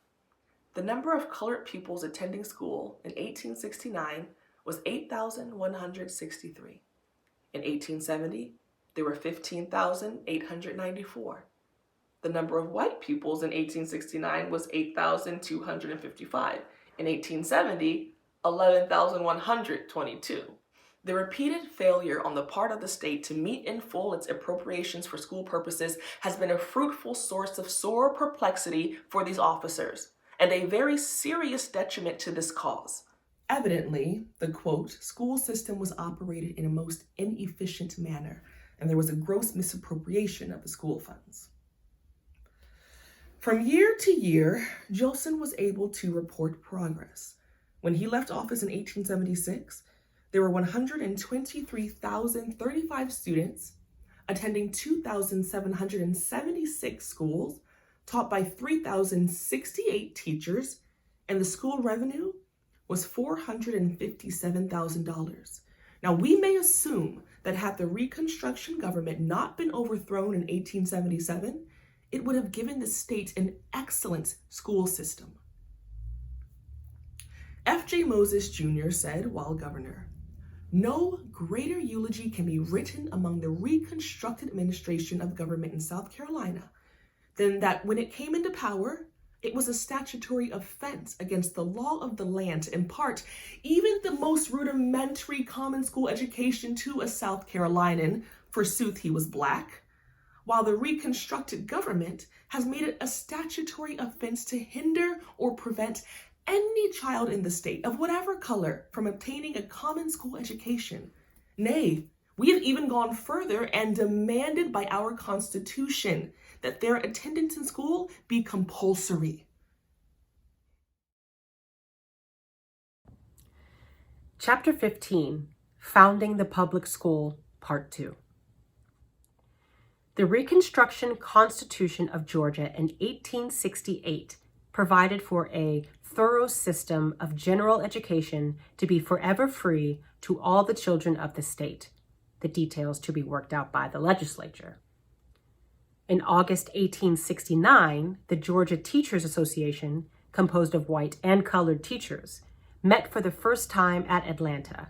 The number of colored pupils attending school in 1869 was 8,163. In 1870, there were 15,894. The number of white pupils in 1869 was 8,255. In 1870, 11,122. The repeated failure on the part of the state to meet in full its appropriations for school purposes has been a fruitful source of sore perplexity for these officers, and a very serious detriment to this cause. Evidently, the quote, school system was operated in a most inefficient manner, and there was a gross misappropriation of the school funds. From year to year, Jolson was able to report progress. When he left office in 1876, there were 123,035 students attending 2,776 schools, taught by 3,068 teachers, and the school revenue was $457,000. Now, we may assume that had the Reconstruction government not been overthrown in 1877, it would have given the state an excellent school system. F.J. Moses Jr. said while governor, "No greater eulogy can be written among the Reconstructed administration of government in South Carolina than that when it came into power, it was a statutory offense against the law of the land to impart even the most rudimentary common school education to a South Carolinian, forsooth he was black, while the Reconstructed government has made it a statutory offense to hinder or prevent any child in the state of whatever color from obtaining a common school education. Nay, we have even gone further and demanded by our Constitution that their attendance in school be compulsory." Chapter 15, Founding the Public School, Part 2. The Reconstruction Constitution of Georgia in 1868 provided for a thorough system of general education to be forever free to all the children of the state, the details to be worked out by the legislature. In August 1869, the Georgia Teachers Association, composed of white and colored teachers, met for the first time at Atlanta.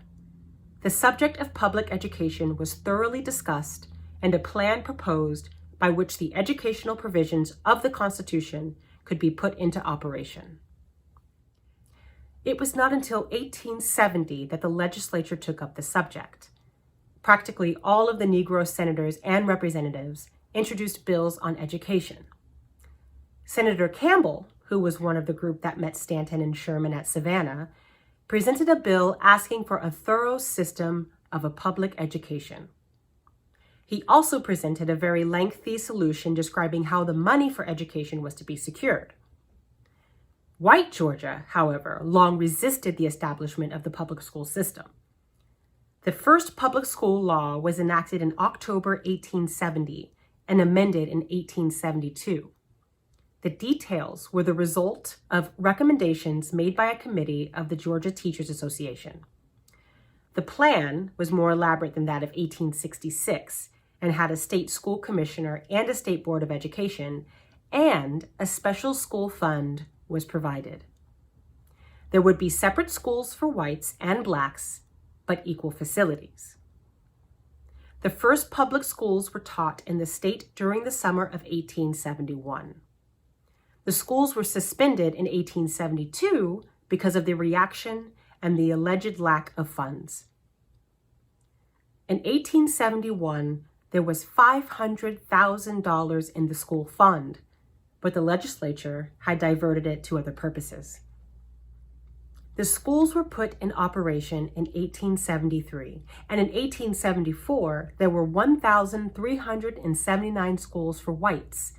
The subject of public education was thoroughly discussed and a plan proposed by which the educational provisions of the Constitution could be put into operation. It was not until 1870 that the legislature took up the subject. Practically all of the Negro senators and representatives introduced bills on education. Senator Campbell, who was one of the group that met Stanton and Sherman at Savannah, presented a bill asking for a thorough system of a public education. He also presented a very lengthy solution describing how the money for education was to be secured. White Georgia, however, long resisted the establishment of the public school system. The first public school law was enacted in October 1870 and amended in 1872. The details were the result of recommendations made by a committee of the Georgia Teachers Association. The plan was more elaborate than that of 1866 and had a state school commissioner and a state board of education and a special school fund was provided. There would be separate schools for whites and blacks, but equal facilities. The first public schools were taught in the state during the summer of 1871. The schools were suspended in 1872 because of the reaction and the alleged lack of funds. In 1871, there was $500,000 in the school fund, but the legislature had diverted it to other purposes. The schools were put in operation in 1873, and in 1874, there were 1,379 schools for whites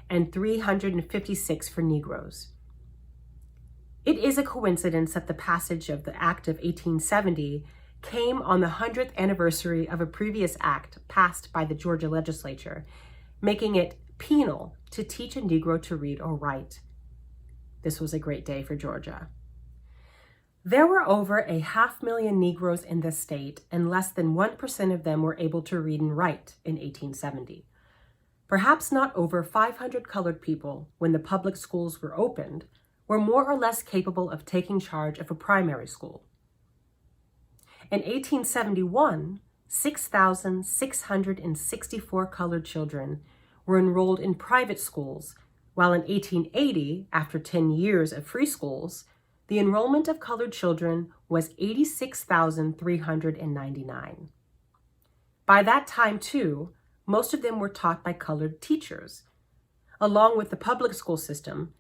and 356 for Negroes. It is a coincidence that the passage of the Act of 1870 came on the 100th anniversary of a previous act passed by the Georgia legislature, making it penal to teach a Negro to read or write. This was a great day for Georgia. There were over 500,000 Negroes in the state, and less than 1% of them were able to read and write in 1870. Perhaps not over 500 colored people, when the public schools were opened, were more or less capable of taking charge of a primary school. In 1871, 6,664 colored children were enrolled in private schools, while in 1880, after 10 years of free schools, the enrollment of colored children was 86,399. By that time, too, most of them were taught by colored teachers. Along with the public school system,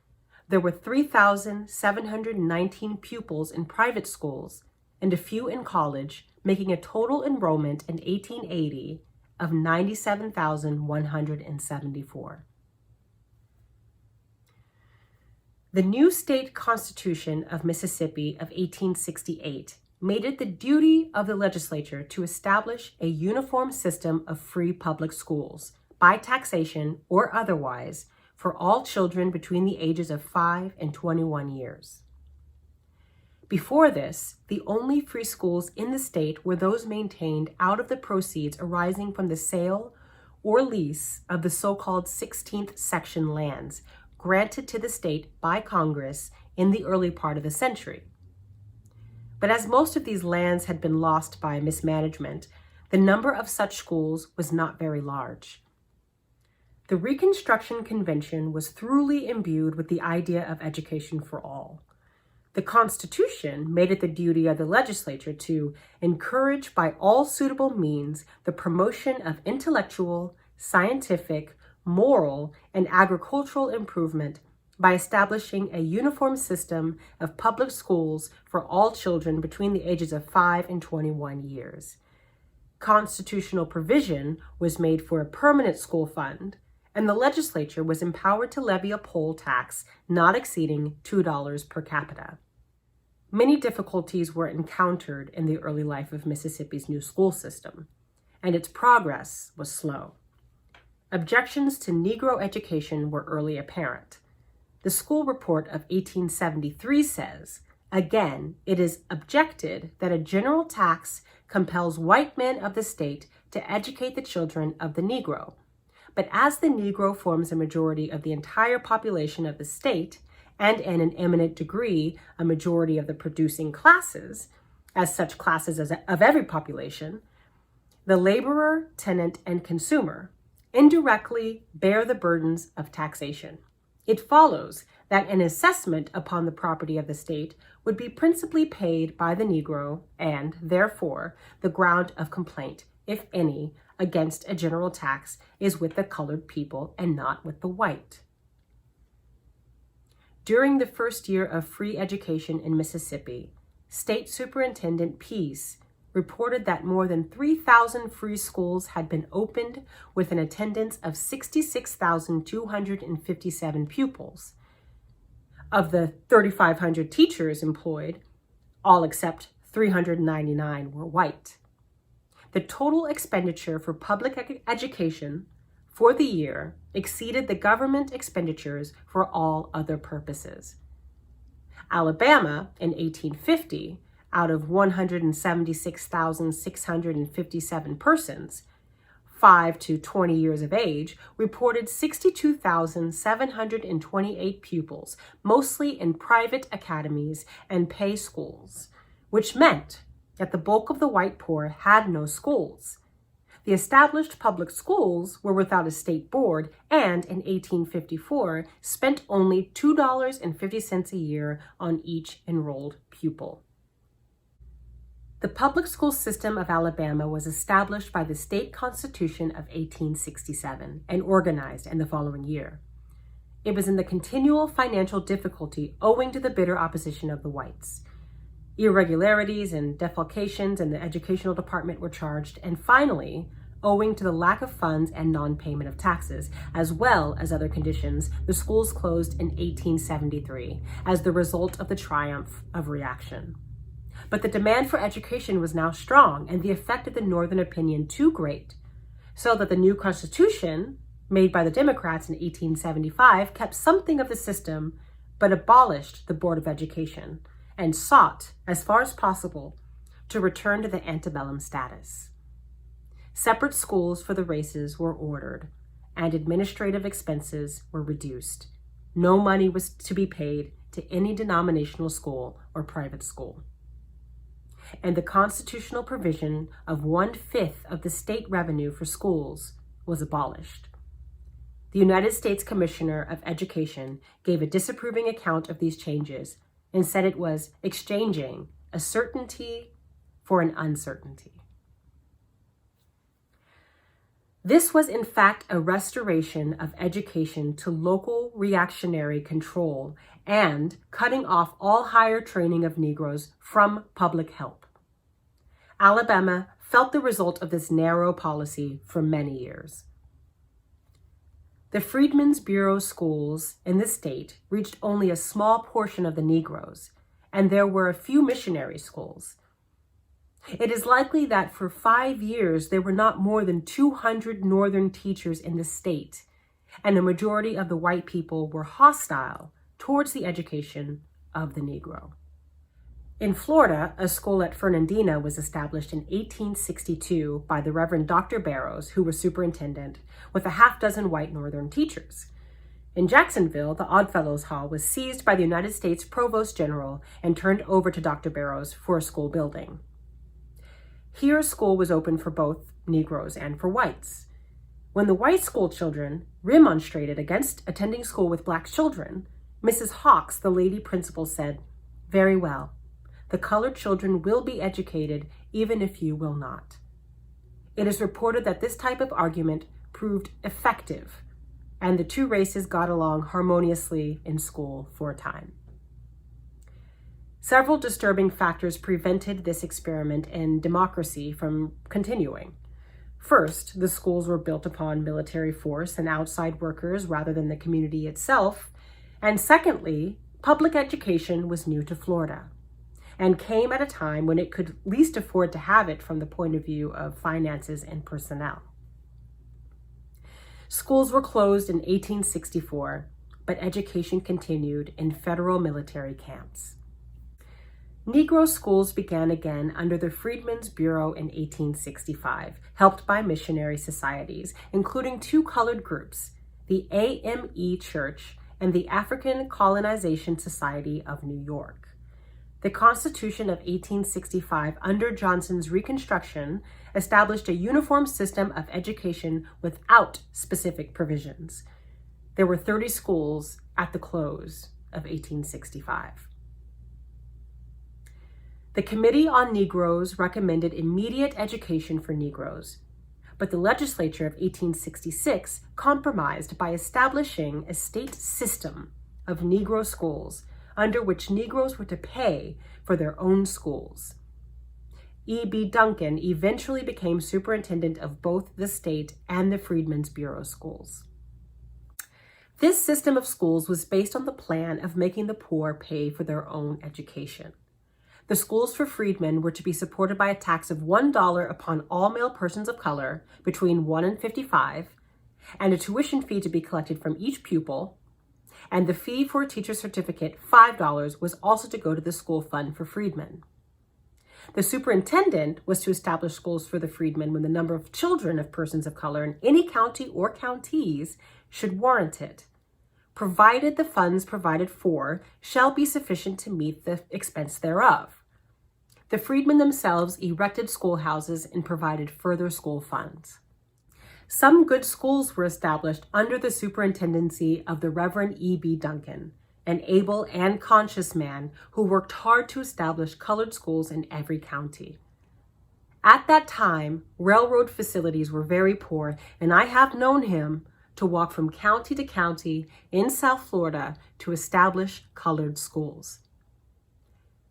there were 3,719 pupils in private schools and a few in college, making a total enrollment in 1880 of 97,174. The new state constitution of Mississippi of 1868 made it the duty of the legislature to establish a uniform system of free public schools, by taxation or otherwise, for all children between the ages of 5 and 21 years. Before this, the only free schools in the state were those maintained out of the proceeds arising from the sale or lease of the so-called 16th section lands granted to the state by Congress in the early part of the century. But as most of these lands had been lost by mismanagement, the number of such schools was not very large. The Reconstruction Convention was thoroughly imbued with the idea of education for all. The Constitution made it the duty of the legislature to encourage by all suitable means the promotion of intellectual, scientific, moral, and agricultural improvement by establishing a uniform system of public schools for all children between the ages of 5 and 21 years. Constitutional provision was made for a permanent school fund, and the legislature was empowered to levy a poll tax not exceeding $2 per capita. Many difficulties were encountered in the early life of Mississippi's new school system, and its progress was slow. Objections to Negro education were early apparent. The school report of 1873 says, again, it is objected that a general tax compels white men of the state to educate the children of the Negro. But as the Negro forms a majority of the entire population of the state, and in an eminent degree a majority of the producing classes, as such classes of every population, the laborer, tenant, and consumer indirectly bear the burdens of taxation. It follows that an assessment upon the property of the state would be principally paid by the Negro, and, therefore, the ground of complaint, if any, against a general tax is with the colored people and not with the white. During the first year of free education in Mississippi, State Superintendent Peace reported that more than 3,000 free schools had been opened with an attendance of 66,257 pupils. Of the 3,500 teachers employed, all except 399 were white. The total expenditure for public education for the year exceeded the government expenditures for all other purposes. Alabama, in 1850, out of 176,657 persons, 5 to 20 years of age, reported 62,728 pupils, mostly in private academies and pay schools, which meant that the bulk of the white poor had no schools. The established public schools were without a state board and, in 1854, spent only $2.50 a year on each enrolled pupil. The public school system of Alabama was established by the state constitution of 1867 and organized in the following year. It was in the continual financial difficulty owing to the bitter opposition of the whites. Irregularities and defalcations in the educational department were charged, and finally, owing to the lack of funds and non-payment of taxes, as well as other conditions, the schools closed in 1873 as the result of the triumph of reaction. But the demand for education was now strong and the effect of the Northern opinion too great, so that the new Constitution, made by the Democrats in 1875, kept something of the system, but abolished the Board of Education and sought, as far as possible, to return to the antebellum status. Separate schools for the races were ordered, and administrative expenses were reduced. No money was to be paid to any denominational school or private school. And the constitutional provision of 1/5 of the state revenue for schools was abolished. The United States Commissioner of Education gave a disapproving account of these changes and said it was exchanging a certainty for an uncertainty. This was in fact a restoration of education to local reactionary control and cutting off all higher training of Negroes from public help. Alabama felt the result of this narrow policy for many years. The Freedmen's Bureau schools in the state reached only a small portion of the Negroes, and there were a few missionary schools. It is likely that for 5 years there were not more than 200 Northern teachers in the state, and a majority of the white people were hostile towards the education of the Negro. In Florida, a school at Fernandina was established in 1862 by the Reverend Dr. Barrows, who was superintendent, with a half-dozen white Northern teachers. In Jacksonville, the Oddfellows Hall was seized by the United States Provost General and turned over to Dr. Barrows for a school building. Here, a school was open for both Negroes and for whites. When the white school children remonstrated against attending school with black children, Mrs. Hawks, the lady principal, said, "Very well. The colored children will be educated even if you will not." It is reported that this type of argument proved effective, and the two races got along harmoniously in school for a time. Several disturbing factors prevented this experiment in democracy from continuing. First, the schools were built upon military force and outside workers rather than the community itself. And secondly, public education was new to Florida and came at a time when it could least afford to have it from the point of view of finances and personnel. Schools were closed in 1864, but education continued in federal military camps. Negro schools began again under the Freedmen's Bureau in 1865, helped by missionary societies, including two colored groups, the AME Church and the African Colonization Society of New York. The Constitution of 1865, under Johnson's Reconstruction, established a uniform system of education without specific provisions. There were 30 schools at the close of 1865. The Committee on Negroes recommended immediate education for Negroes, but the legislature of 1866 compromised by establishing a state system of Negro schools under which Negroes were to pay for their own schools. E.B. Duncan eventually became superintendent of both the state and the Freedmen's Bureau schools. This system of schools was based on the plan of making the poor pay for their own education. The schools for freedmen were to be supported by a tax of $1 upon all male persons of color between 1 and 55, and a tuition fee to be collected from each pupil, and the fee for a teacher's certificate, $5, was also to go to the school fund for freedmen. The superintendent was to establish schools for the freedmen when the number of children of persons of color in any county or counties should warrant it, provided the funds provided for shall be sufficient to meet the expense thereof. The freedmen themselves erected schoolhouses and provided further school funds. Some good schools were established under the superintendency of the Reverend E.B. Duncan, an able and conscious man who worked hard to establish colored schools in every county. At that time, railroad facilities were very poor, and I have known him to walk from county to county in South Florida to establish colored schools.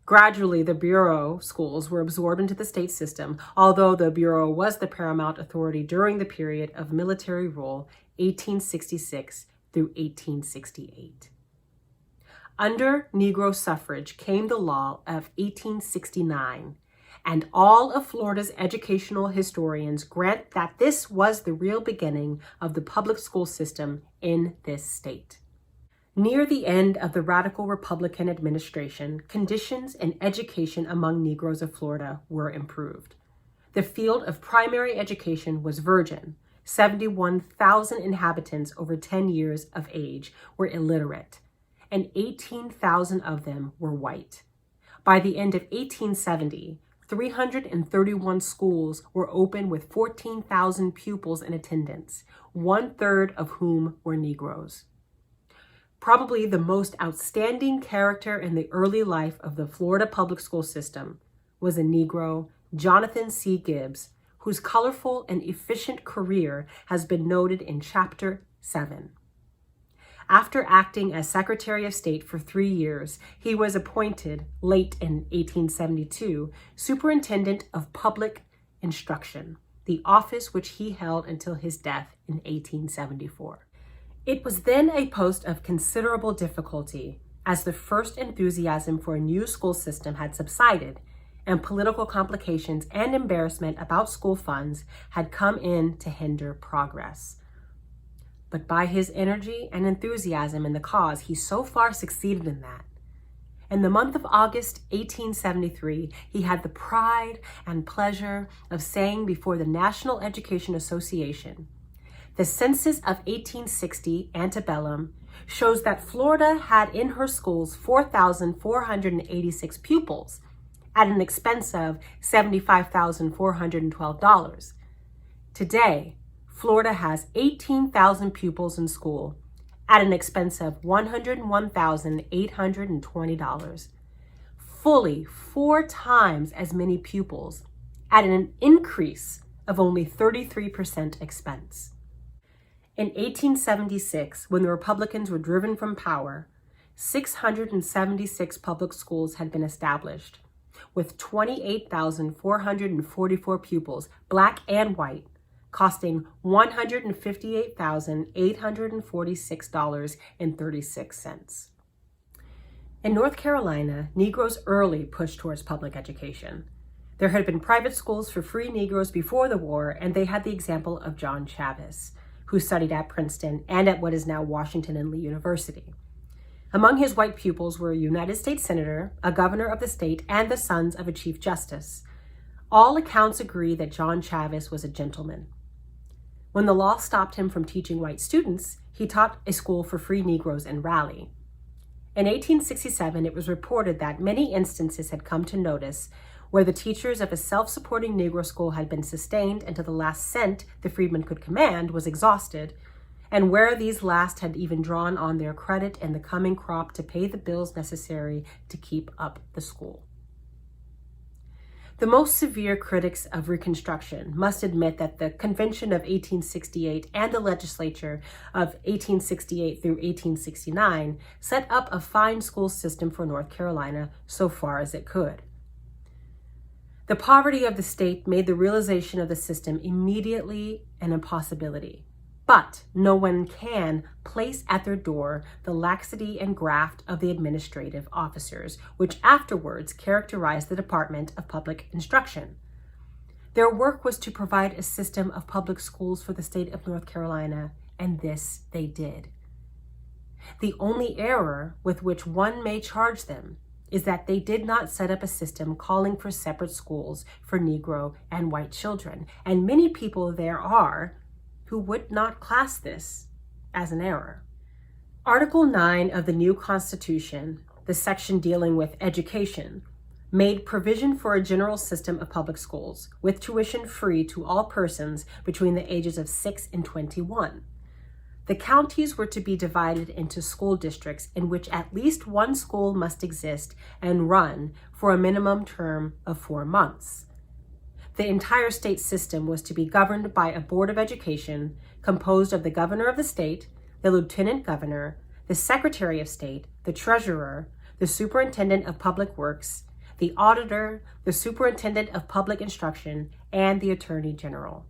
Gradually, the Bureau schools were absorbed into the state system, although the Bureau was the paramount authority during the period of military rule, 1866 through 1868. Under Negro suffrage came the law of 1869, and all of Florida's educational historians grant that this was the real beginning of the public school system in this state. Near the end of the radical Republican administration, conditions in education among Negroes of Florida were improved. The field of primary education was virgin. 71,000 inhabitants over 10 years of age were illiterate, and 18,000 of them were white. By the end of 1870, 331 schools were open with 14,000 pupils in attendance, 1/3 of whom were Negroes. Probably the most outstanding character in the early life of the Florida public school system was a Negro, Jonathan C. Gibbs, whose colorful and efficient career has been noted in Chapter 7. After acting as Secretary of State for 3 years, he was appointed, late in 1872, Superintendent of Public Instruction, the office which he held until his death in 1874. It was then a post of considerable difficulty, as the first enthusiasm for a new school system had subsided, and political complications and embarrassment about school funds had come in to hinder progress. But by his energy and enthusiasm in the cause, he so far succeeded in that. In the month of August 1873, he had the pride and pleasure of saying before the National Education Association, "The census of 1860 antebellum shows that Florida had in her schools 4,486 pupils at an expense of $75,412. Today, Florida has 18,000 pupils in school at an expense of $101,820, fully 4 times as many pupils at an increase of only 33% expense." In 1876, when the Republicans were driven from power, 676 public schools had been established, with 28,444 pupils, black and white, costing $158,846.36. In North Carolina, Negroes early pushed towards public education. There had been private schools for free Negroes before the war, and they had the example of John Chavis, who studied at Princeton and at what is now Washington and Lee University. Among his white pupils were a United States Senator, a governor of the state, and the sons of a Chief Justice. All accounts agree that John Chavis was a gentleman. When the law stopped him from teaching white students, he taught a school for free Negroes in Raleigh. In 1867, it was reported that many instances had come to notice where the teachers of a self-supporting Negro school had been sustained until the last cent the freedmen could command was exhausted, and where these last had even drawn on their credit in the coming crop to pay the bills necessary to keep up the school. The most severe critics of Reconstruction must admit that the Convention of 1868 and the legislature of 1868 through 1869 set up a fine school system for North Carolina so far as it could. The poverty of the state made the realization of the system immediately an impossibility. But no one can place at their door the laxity and graft of the administrative officers, which afterwards characterized the Department of Public Instruction. Their work was to provide a system of public schools for the state of North Carolina, and this they did. The only error with which one may charge them is that they did not set up a system calling for separate schools for Negro and white children, and many people there are who would not class this as an error. Article 9 of the new Constitution, the section dealing with education, made provision for a general system of public schools with tuition free to all persons between the ages of 6 and 21. The counties were to be divided into school districts in which at least one school must exist and run for a minimum term of 4 months. The entire state system was to be governed by a board of education composed of the governor of the state, the lieutenant governor, the secretary of state, the treasurer, the superintendent of public works, the auditor, the superintendent of public instruction, and the attorney general.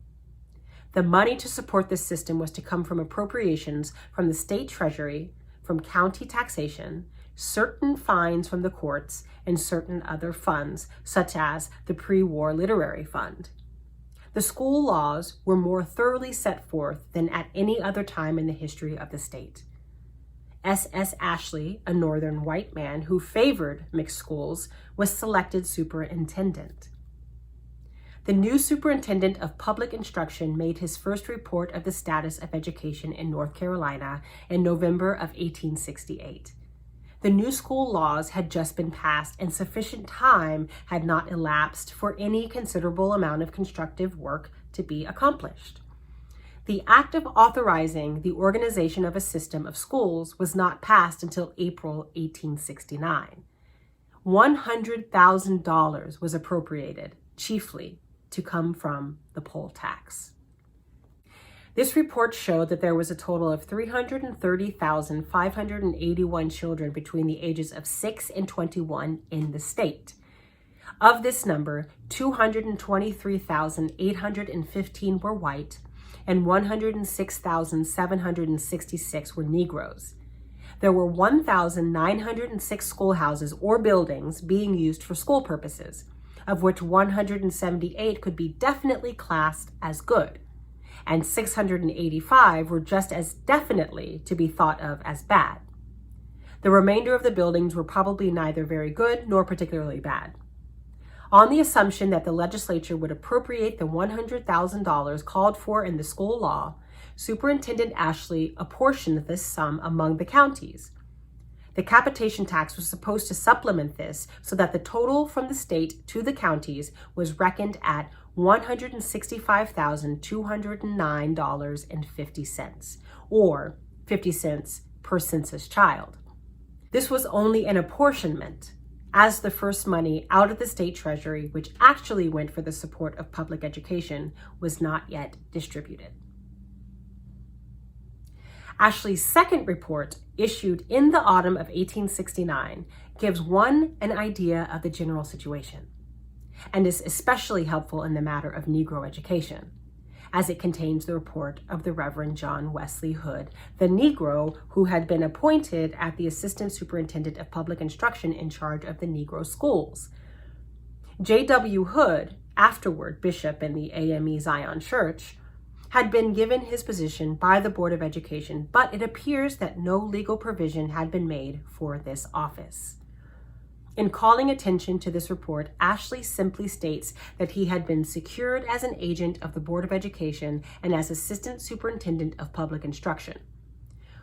The money to support this system was to come from appropriations from the state treasury, from county taxation, certain fines from the courts, and certain other funds, such as the pre-war literary fund. The school laws were more thoroughly set forth than at any other time in the history of the state. S.S. Ashley, a northern white man who favored mixed schools, was selected superintendent. The new superintendent of public instruction made his first report of the status of education in North Carolina in November of 1868. The new school laws had just been passed, and sufficient time had not elapsed for any considerable amount of constructive work to be accomplished. The act of authorizing the organization of a system of schools was not passed until April 1869. $100,000 was appropriated, chiefly to come from the poll tax. This report showed that there was a total of 330,581 children between the ages of 6 and 21 in the state. Of this number, 223,815 were white, and 106,766 were Negroes. There were 1,906 schoolhouses or buildings being used for school purposes, of which 178 could be definitely classed as good, and 685 were just as definitely to be thought of as bad. The remainder of the buildings were probably neither very good nor particularly bad. On the assumption that the legislature would appropriate the $100,000 called for in the school law, Superintendent Ashley apportioned this sum among the counties. The capitation tax was supposed to supplement this so that the total from the state to the counties was reckoned at $165,209.50, or 50 cents per census child. This was only an apportionment, as the first money out of the state treasury, which actually went for the support of public education, was not yet distributed. Ashley's second report, issued in the autumn of 1869, gives one an idea of the general situation, and is especially helpful in the matter of Negro education, as it contains the report of the Reverend John Wesley Hood, the Negro who had been appointed as the Assistant Superintendent of Public Instruction in charge of the Negro schools. J.W. Hood, afterward bishop in the AME Zion Church, had been given his position by the Board of Education, but it appears that no legal provision had been made for this office. In calling attention to this report, Ashley simply states that he had been secured as an agent of the Board of Education and as Assistant Superintendent of Public Instruction.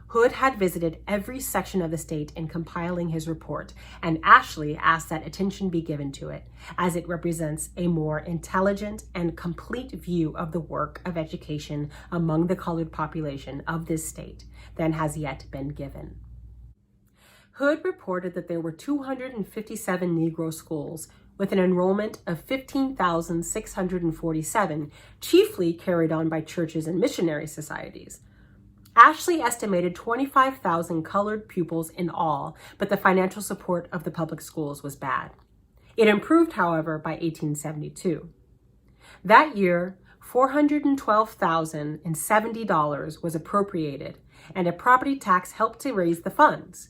Hood had visited every section of the state in compiling his report, and Ashley asked that attention be given to it, as it represents a more intelligent and complete view of the work of education among the colored population of this state than has yet been given. Hood reported that there were 257 Negro schools with an enrollment of 15,647, chiefly carried on by churches and missionary societies. Ashley estimated 25,000 colored pupils in all, but the financial support of the public schools was bad. It improved, however, by 1872. That year, $412,070 was appropriated, and a property tax helped to raise the funds.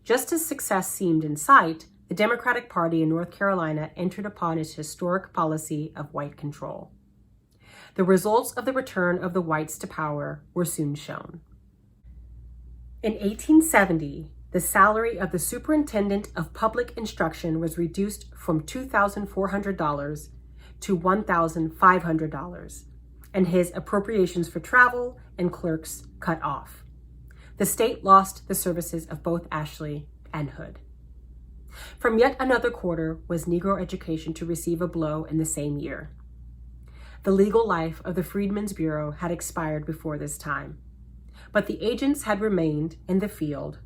Just as success seemed in sight, the Democratic Party in North Carolina entered upon its historic policy of white control. The results of the return of the whites to power were soon shown. In 1870, the the salary of the superintendent of public instruction was reduced from $2,400 to $1,500, and his appropriations for travel and clerks cut off. The state lost the services of both Ashley and Hood. From yet another quarter was Negro education to receive a blow in the same year. The legal life of the Freedmen's Bureau had expired before this time, but the agents had remained in the field,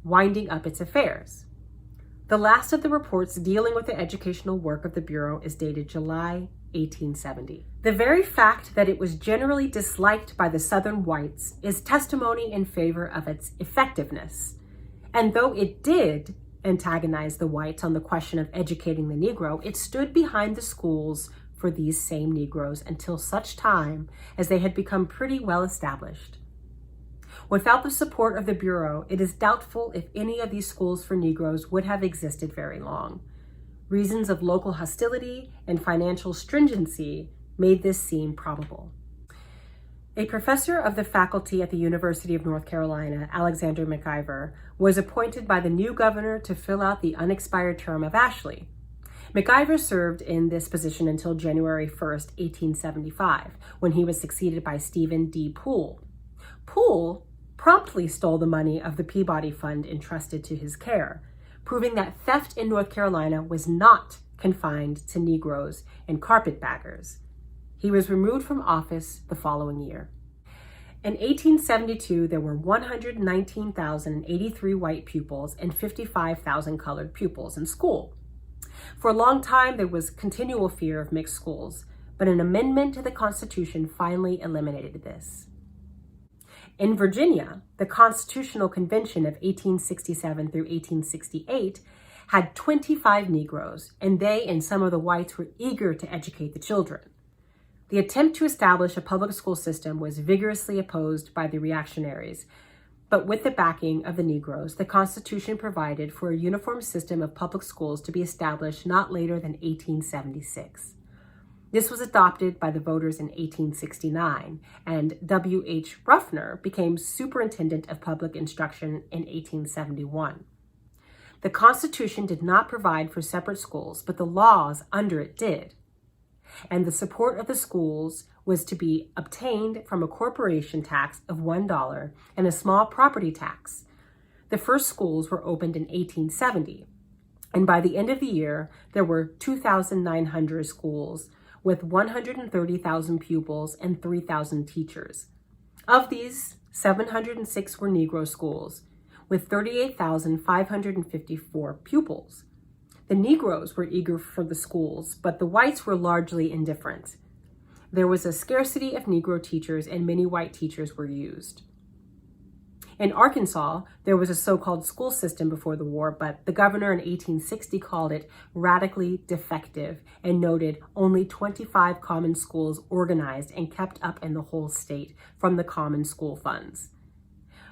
winding up its affairs. The last of the reports dealing with the educational work of the Bureau is dated July 1870. The very fact that it was generally disliked by the Southern whites is testimony in favor of its effectiveness. And though it did antagonize the whites on the question of educating the Negro, it stood behind the schools for these same Negroes until such time as they had become pretty well established. Without the support of the Bureau, it is doubtful if any of these schools for Negroes would have existed very long. Reasons of local hostility and financial stringency made this seem probable. A professor of the faculty at the University of North Carolina, Alexander McIver, was appointed by the new governor to fill out the unexpired term of Ashley. McIver served in this position until January 1st, 1875, when he was succeeded by Stephen D. Poole. Poole promptly stole the money of the Peabody Fund entrusted to his care, proving that theft in North Carolina was not confined to Negroes and carpetbaggers. He was removed from office the following year. In 1872, there were 119,083 white pupils and 55,000 colored pupils in school. For a long time, there was continual fear of mixed schools, but an amendment to the Constitution finally eliminated this. In Virginia, the Constitutional Convention of 1867 through 1868 had 25 Negroes, and they and some of the whites were eager to educate the children. The attempt to establish a public school system was vigorously opposed by the reactionaries, but with the backing of the Negroes, the Constitution provided for a uniform system of public schools to be established not later than 1876. This was adopted by the voters in 1869, and W.H. Ruffner became superintendent of public instruction in 1871. The Constitution did not provide for separate schools, but the laws under it did. And the support of the schools was to be obtained from a corporation tax of $1 and a small property tax. The first schools were opened in 1870, and by the end of the year, there were 2,900 schools with 130,000 pupils and 3,000 teachers. Of these, 706 were Negro schools, with 38,554 pupils. The Negroes were eager for the schools, but the whites were largely indifferent. There was a scarcity of Negro teachers, and many white teachers were used. In Arkansas, there was a so-called school system before the war, but the governor in 1860 called it radically defective and noted only 25 common schools organized and kept up in the whole state from the common school funds.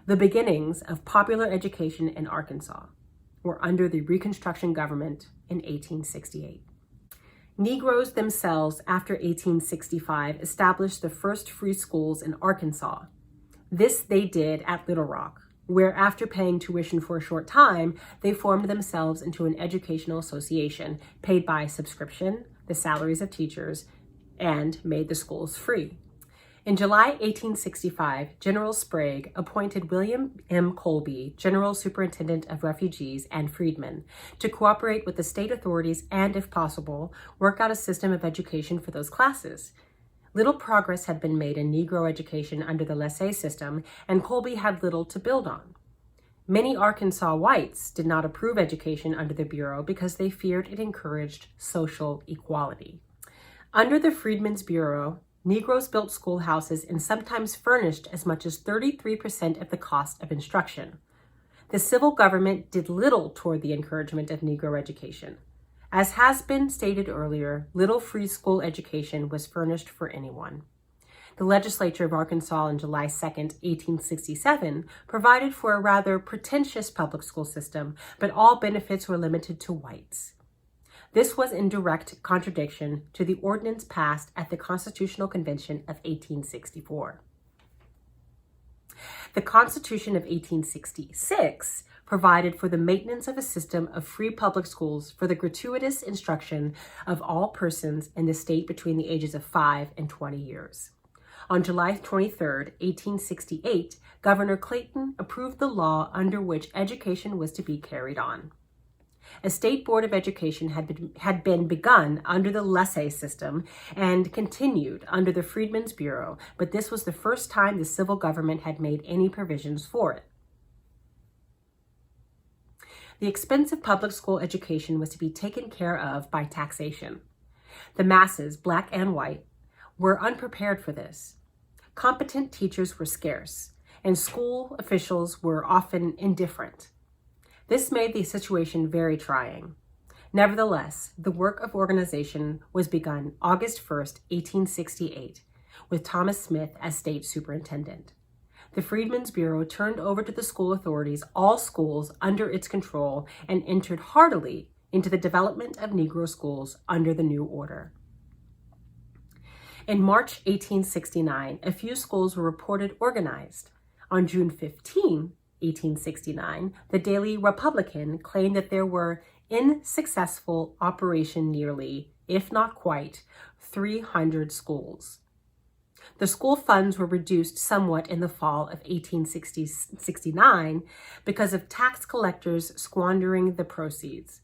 The beginnings of popular education in Arkansas were under the Reconstruction government in 1868. Negroes themselves, after 1865, established the first free schools in Arkansas. This they did at Little Rock, where after paying tuition for a short time, they formed themselves into an educational association paid by subscription, the salaries of teachers, and made the schools free. In July 1865, General Sprague appointed William M. Colby, General Superintendent of Refugees and Freedmen, to cooperate with the state authorities and, if possible, work out a system of education for those classes. Little progress had been made in Negro education under the Laissez system, and Colby had little to build on. Many Arkansas whites did not approve education under the Bureau because they feared it encouraged social equality. Under the Freedmen's Bureau, Negroes built schoolhouses and sometimes furnished as much as 33% of the cost of instruction. The civil government did little toward the encouragement of Negro education. As has been stated earlier, little free school education was furnished for anyone. The legislature of Arkansas on July 2, 1867, provided for a rather pretentious public school system, but all benefits were limited to whites. This was in direct contradiction to the ordinance passed at the Constitutional Convention of 1864. The Constitution of 1866 provided for the maintenance of a system of free public schools for the gratuitous instruction of all persons in the state between the ages of 5 and 20 years. On July 23, 1868, Governor Clayton approved the law under which education was to be carried on. A state board of education had been begun under the Lessay system and continued under the Freedmen's Bureau, but this was the first time the civil government had made any provisions for it. The expense of public school education was to be taken care of by taxation. The masses, black and white, were unprepared for this. Competent teachers were scarce, and school officials were often indifferent. This made the situation very trying. Nevertheless, the work of organization was begun August 1st, 1868, with Thomas Smith as state superintendent. The Freedmen's Bureau turned over to the school authorities all schools under its control and entered heartily into the development of Negro schools under the new order. In March 1869, a few schools were reported organized. On June 15, 1869, the Daily Republican claimed that there were in successful operation nearly, if not quite, 300 schools. The school funds were reduced somewhat in the fall of 1869 because of tax collectors squandering the proceeds.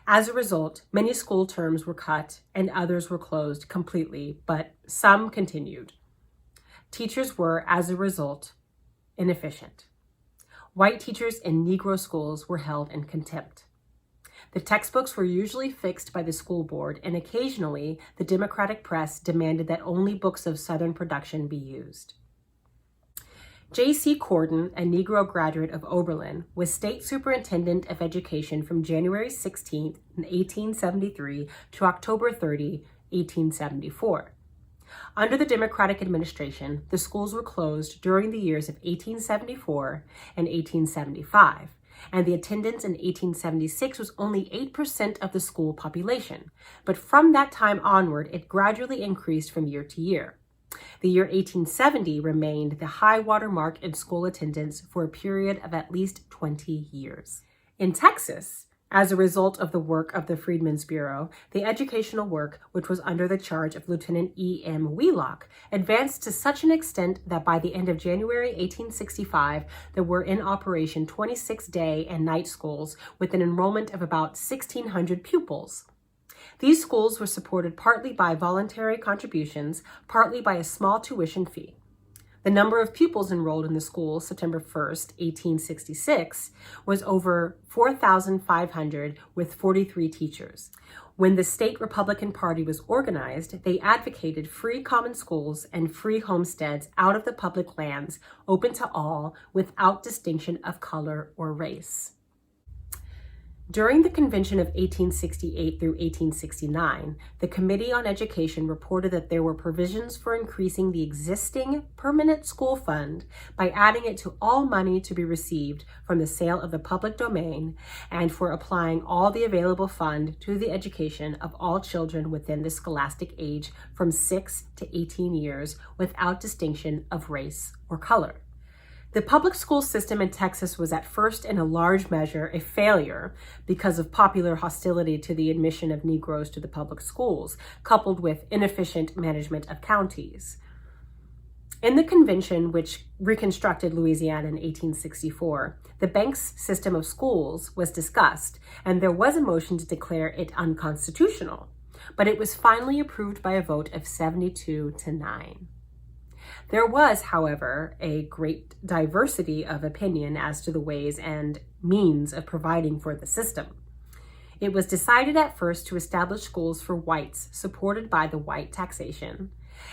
As a result, many school terms were cut and others were closed completely, but some continued. Teachers were, as a result, inefficient. White teachers in Negro schools were held in contempt. The textbooks were usually fixed by the school board, and occasionally the Democratic press demanded that only books of Southern production be used. J.C. Corden, a Negro graduate of Oberlin, was state superintendent of education from January 16, 1873 to October 30, 1874. Under the Democratic administration, the schools were closed during the years of 1874 and 1875, and the attendance in 1876 was only 8% of the school population, but from that time onward, it gradually increased from year to year. The year 1870 remained the high water mark in school attendance for a period of at least 20 years. In Texas, as a result of the work of the Freedmen's Bureau, the educational work, which was under the charge of Lieutenant E.M. Wheelock, advanced to such an extent that by the end of January 1865, there were in operation 26 day and night schools with an enrollment of about 1,600 pupils. These schools were supported partly by voluntary contributions, partly by a small tuition fee. The number of pupils enrolled in the school September 1st, 1866, was over 4,500 with 43 teachers. When the state Republican Party was organized, they advocated free common schools and free homesteads out of the public lands, open to all, without distinction of color or race. During the convention of 1868 through 1869, the Committee on Education reported that there were provisions for increasing the existing permanent school fund by adding it to all money to be received from the sale of the public domain and for applying all the available fund to the education of all children within the scholastic age from 6 to 18 years without distinction of race or color. The public school system in Texas was at first in a large measure a failure because of popular hostility to the admission of Negroes to the public schools, coupled with inefficient management of counties. In the convention which reconstructed Louisiana in 1864, the Banks system of schools was discussed, and there was a motion to declare it unconstitutional, but it was finally approved by a vote of 72-9. There was, however, a great diversity of opinion as to the ways and means of providing for the system. It was decided at first to establish schools for whites supported by the white taxation,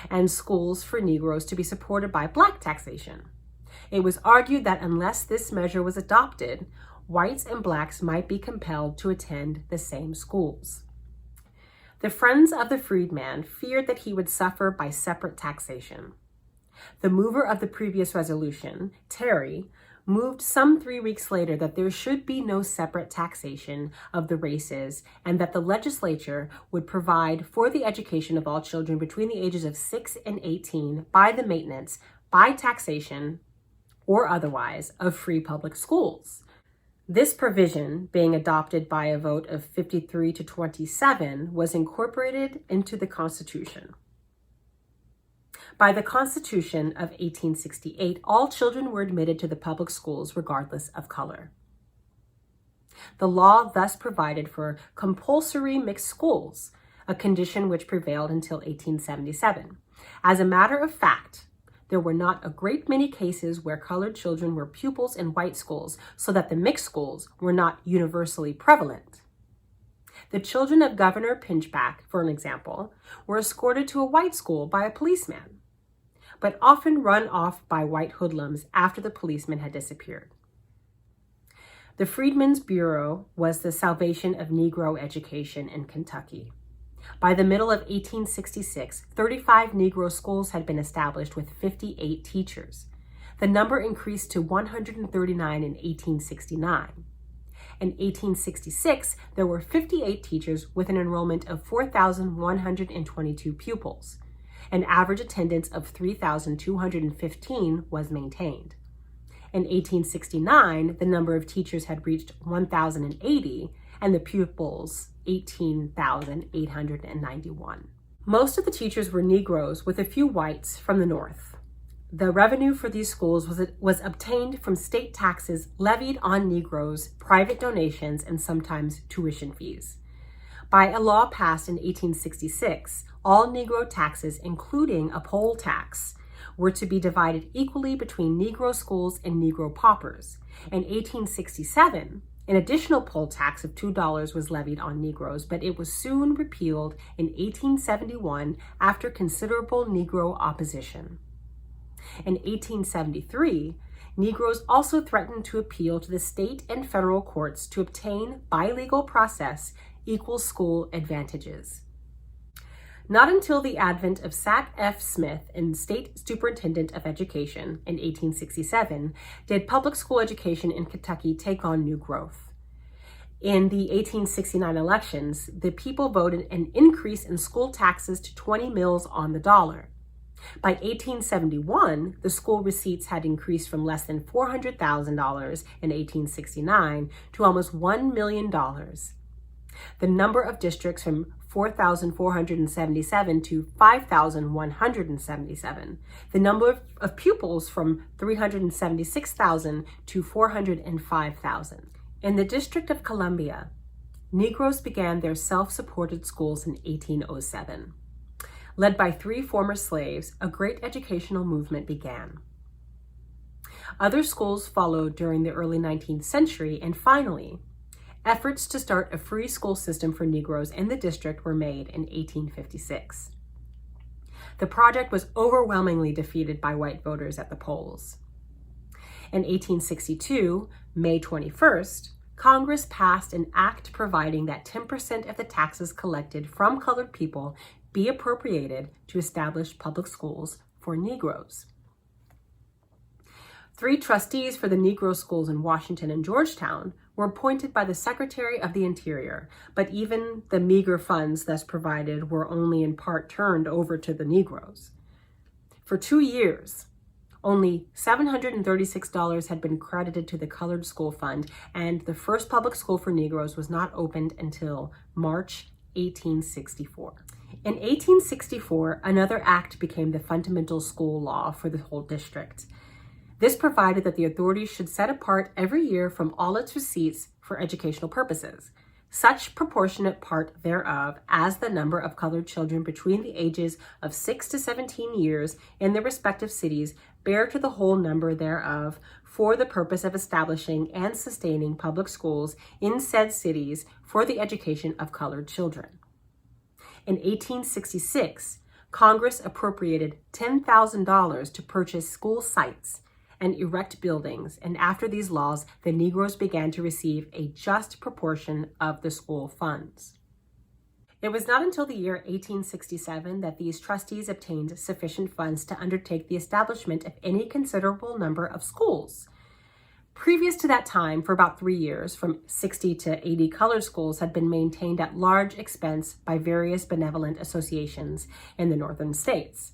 and schools for Negroes to be supported by black taxation. It was argued that unless this measure was adopted, whites and blacks might be compelled to attend the same schools. The friends of the freedman feared that he would suffer by separate taxation. The mover of the previous resolution, Terry, moved some 3 weeks later that there should be no separate taxation of the races and that the legislature would provide for the education of all children between the ages of 6 and 18 by the maintenance, by taxation, or otherwise, of free public schools. This provision, being adopted by a vote of 53 to 27, was incorporated into the Constitution. By the Constitution of 1868, all children were admitted to the public schools regardless of color. The law thus provided for compulsory mixed schools, a condition which prevailed until 1877. As a matter of fact, there were not a great many cases where colored children were pupils in white schools, so that the mixed schools were not universally prevalent. The children of Governor Pinchback, for an example, were escorted to a white school by a policeman, but often run off by white hoodlums after the policeman had disappeared. The Freedmen's Bureau was the salvation of Negro education in Kentucky. By the middle of 1866, 35 Negro schools had been established with 58 teachers. The number increased to 139 in 1869. In 1866, there were 58 teachers with an enrollment of 4,122 pupils. An average attendance of 3,215 was maintained. In 1869, the number of teachers had reached 1,080 and the pupils 18,891. Most of the teachers were Negroes, with a few whites from the North. The revenue for these schools was obtained from state taxes levied on Negroes, private donations, and sometimes tuition fees. By a law passed in 1866, all Negro taxes, including a poll tax, were to be divided equally between Negro schools and Negro paupers. In 1867, an additional poll tax of $2 was levied on Negroes, but it was soon repealed in 1871 after considerable Negro opposition. In 1873, Negroes also threatened to appeal to the state and federal courts to obtain, by legal process, equal school advantages. Not until the advent of Sack F. Smith as State Superintendent of Education in 1867 did public school education in Kentucky take on new growth. In the 1869 elections, the people voted an increase in school taxes to 20 mills on the dollar. By 1871, the school receipts had increased from less than $400,000 in 1869 to almost $1 million. The number of districts from 4,477 to 5,177. The number of pupils from 376,000 to 405,000. In the District of Columbia, Negroes began their self-supported schools in 1807. Led by 3 former slaves, a great educational movement began. Other schools followed during the early 19th century, and finally, efforts to start a free school system for Negroes in the district were made in 1856. The project was overwhelmingly defeated by white voters at the polls. In 1862, May 21st, Congress passed an act providing that 10% of the taxes collected from colored people be appropriated to establish public schools for Negroes. 3 trustees for the Negro schools in Washington and Georgetown were appointed by the Secretary of the Interior, but even the meager funds thus provided were only in part turned over to the Negroes. For 2 years, only $736 had been credited to the Colored School Fund, and the first public school for Negroes was not opened until March 1864. In 1864, another act became the fundamental school law for the whole district. This provided that the authorities should set apart every year from all its receipts for educational purposes, such proportionate part thereof as the number of colored children between the ages of 6 to 17 years in their respective cities bear to the whole number thereof for the purpose of establishing and sustaining public schools in said cities for the education of colored children. In 1866, Congress appropriated $10,000 to purchase school sites and erect buildings, and after these laws, the Negroes began to receive a just proportion of the school funds. It was not until the year 1867 that these trustees obtained sufficient funds to undertake the establishment of any considerable number of schools. Previous to that time, for about 3 years, from 60 to 80 colored schools had been maintained at large expense by various benevolent associations in the northern states.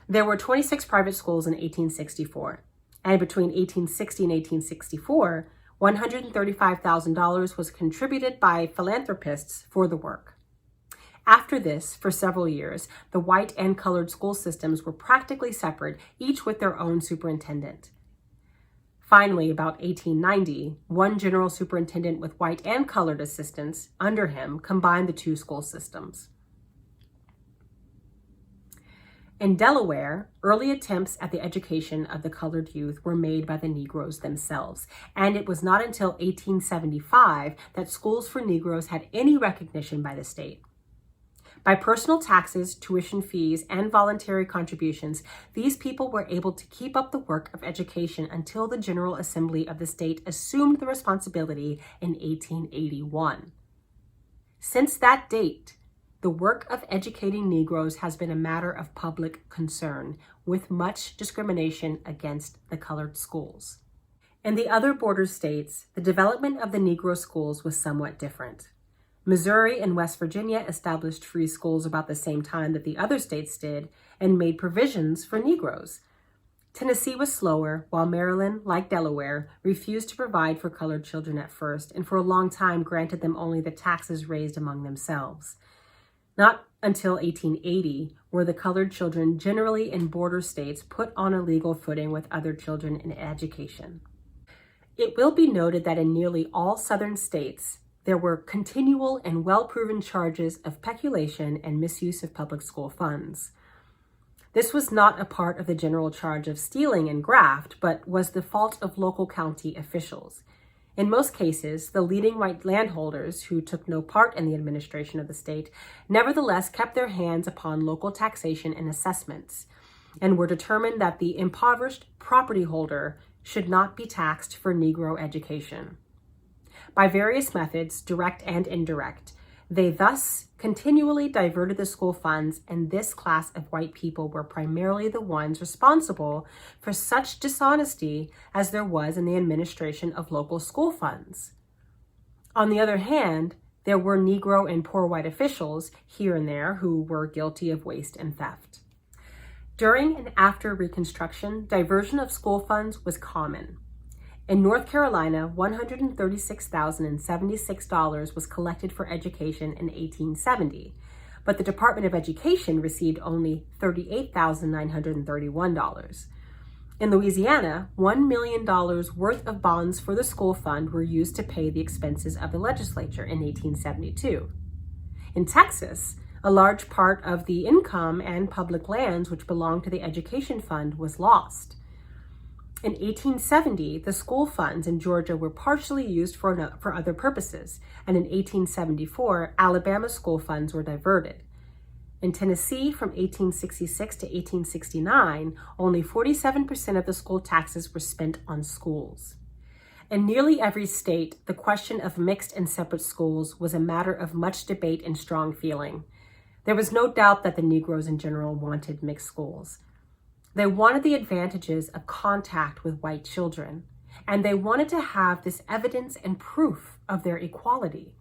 There were 26 private schools in 1864. And between 1860 and 1864, $135,000 was contributed by philanthropists for the work. After this, for several years, the white and colored school systems were practically separate, each with their own superintendent. Finally, about 1890, one general superintendent with white and colored assistants under him combined the two school systems. In Delaware, early attempts at the education of the colored youth were made by the Negroes themselves, and it was not until 1875 that schools for Negroes had any recognition by the state. By personal taxes, tuition fees, and voluntary contributions, these people were able to keep up the work of education until the General Assembly of the state assumed the responsibility in 1881. Since that date, the work of educating Negroes has been a matter of public concern, with much discrimination against the colored schools. In the other border states, the development of the Negro schools was somewhat different. Missouri and West Virginia established free schools about the same time that the other states did and made provisions for Negroes. Tennessee was slower, while Maryland, like Delaware, refused to provide for colored children at first and for a long time granted them only the taxes raised among themselves. Not until 1880 were the colored children generally in border states put on a legal footing with other children in education. It will be noted that in nearly all southern states, there were continual and well-proven charges of peculation and misuse of public school funds. This was not a part of the general charge of stealing and graft, but was the fault of local county officials. In most cases, the leading white landholders, who took no part in the administration of the state, nevertheless kept their hands upon local taxation and assessments, and were determined that the impoverished property holder should not be taxed for Negro education. By various methods, direct and indirect, they thus continually diverted the school funds, and this class of white people were primarily the ones responsible for such dishonesty as there was in the administration of local school funds. On the other hand, there were Negro and poor white officials here and there who were guilty of waste and theft. During and after Reconstruction, diversion of school funds was common. In North Carolina, $136,076 was collected for education in 1870, but the Department of Education received only $38,931. In Louisiana, $1 million worth of bonds for the school fund were used to pay the expenses of the legislature in 1872. In Texas, a large part of the income and public lands which belonged to the education fund was lost. In 1870, the school funds in Georgia were partially used for other purposes, and in 1874, Alabama school funds were diverted. In Tennessee, from 1866 to 1869, only 47% of the school taxes were spent on schools. In nearly every state, the question of mixed and separate schools was a matter of much debate and strong feeling. There was no doubt that the Negroes in general wanted mixed schools. They wanted the advantages of contact with white children, and they wanted to have this evidence and proof of their equality.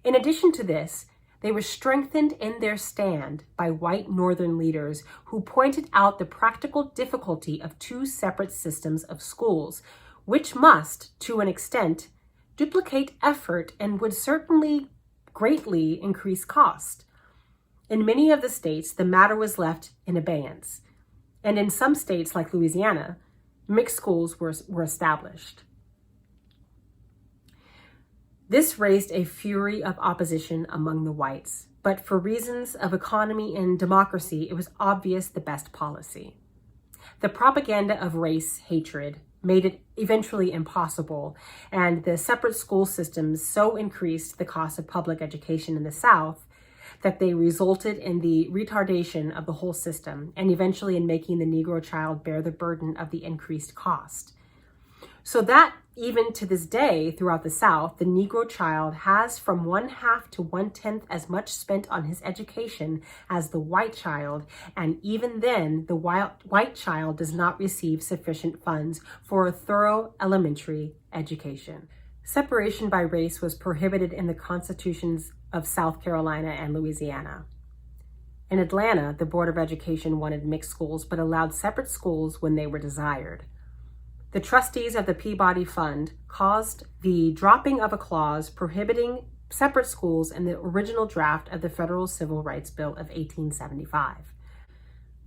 In addition to this, they were strengthened in their stand by white Northern leaders who pointed out the practical difficulty of two separate systems of schools, which must, to an extent, duplicate effort and would certainly greatly increase cost. In many of the states, the matter was left in abeyance. And in some states, like Louisiana, mixed schools were established. This raised a fury of opposition among the whites, but for reasons of economy and democracy, it was obvious the best policy. The propaganda of race hatred made it eventually impossible, and the separate school systems so increased the cost of public education in the South that they resulted in the retardation of the whole system and eventually in making the Negro child bear the burden of the increased cost. So that even to this day throughout the South, the Negro child has from 1/2 to 1/10 as much spent on his education as the white child, and even then the white child does not receive sufficient funds for a thorough elementary education. Separation by race was prohibited in the constitutions of South Carolina and Louisiana. In Atlanta, the Board of Education wanted mixed schools but allowed separate schools when they were desired. The trustees of the Peabody Fund caused the dropping of a clause prohibiting separate schools in the original draft of the Federal Civil Rights Bill of 1875.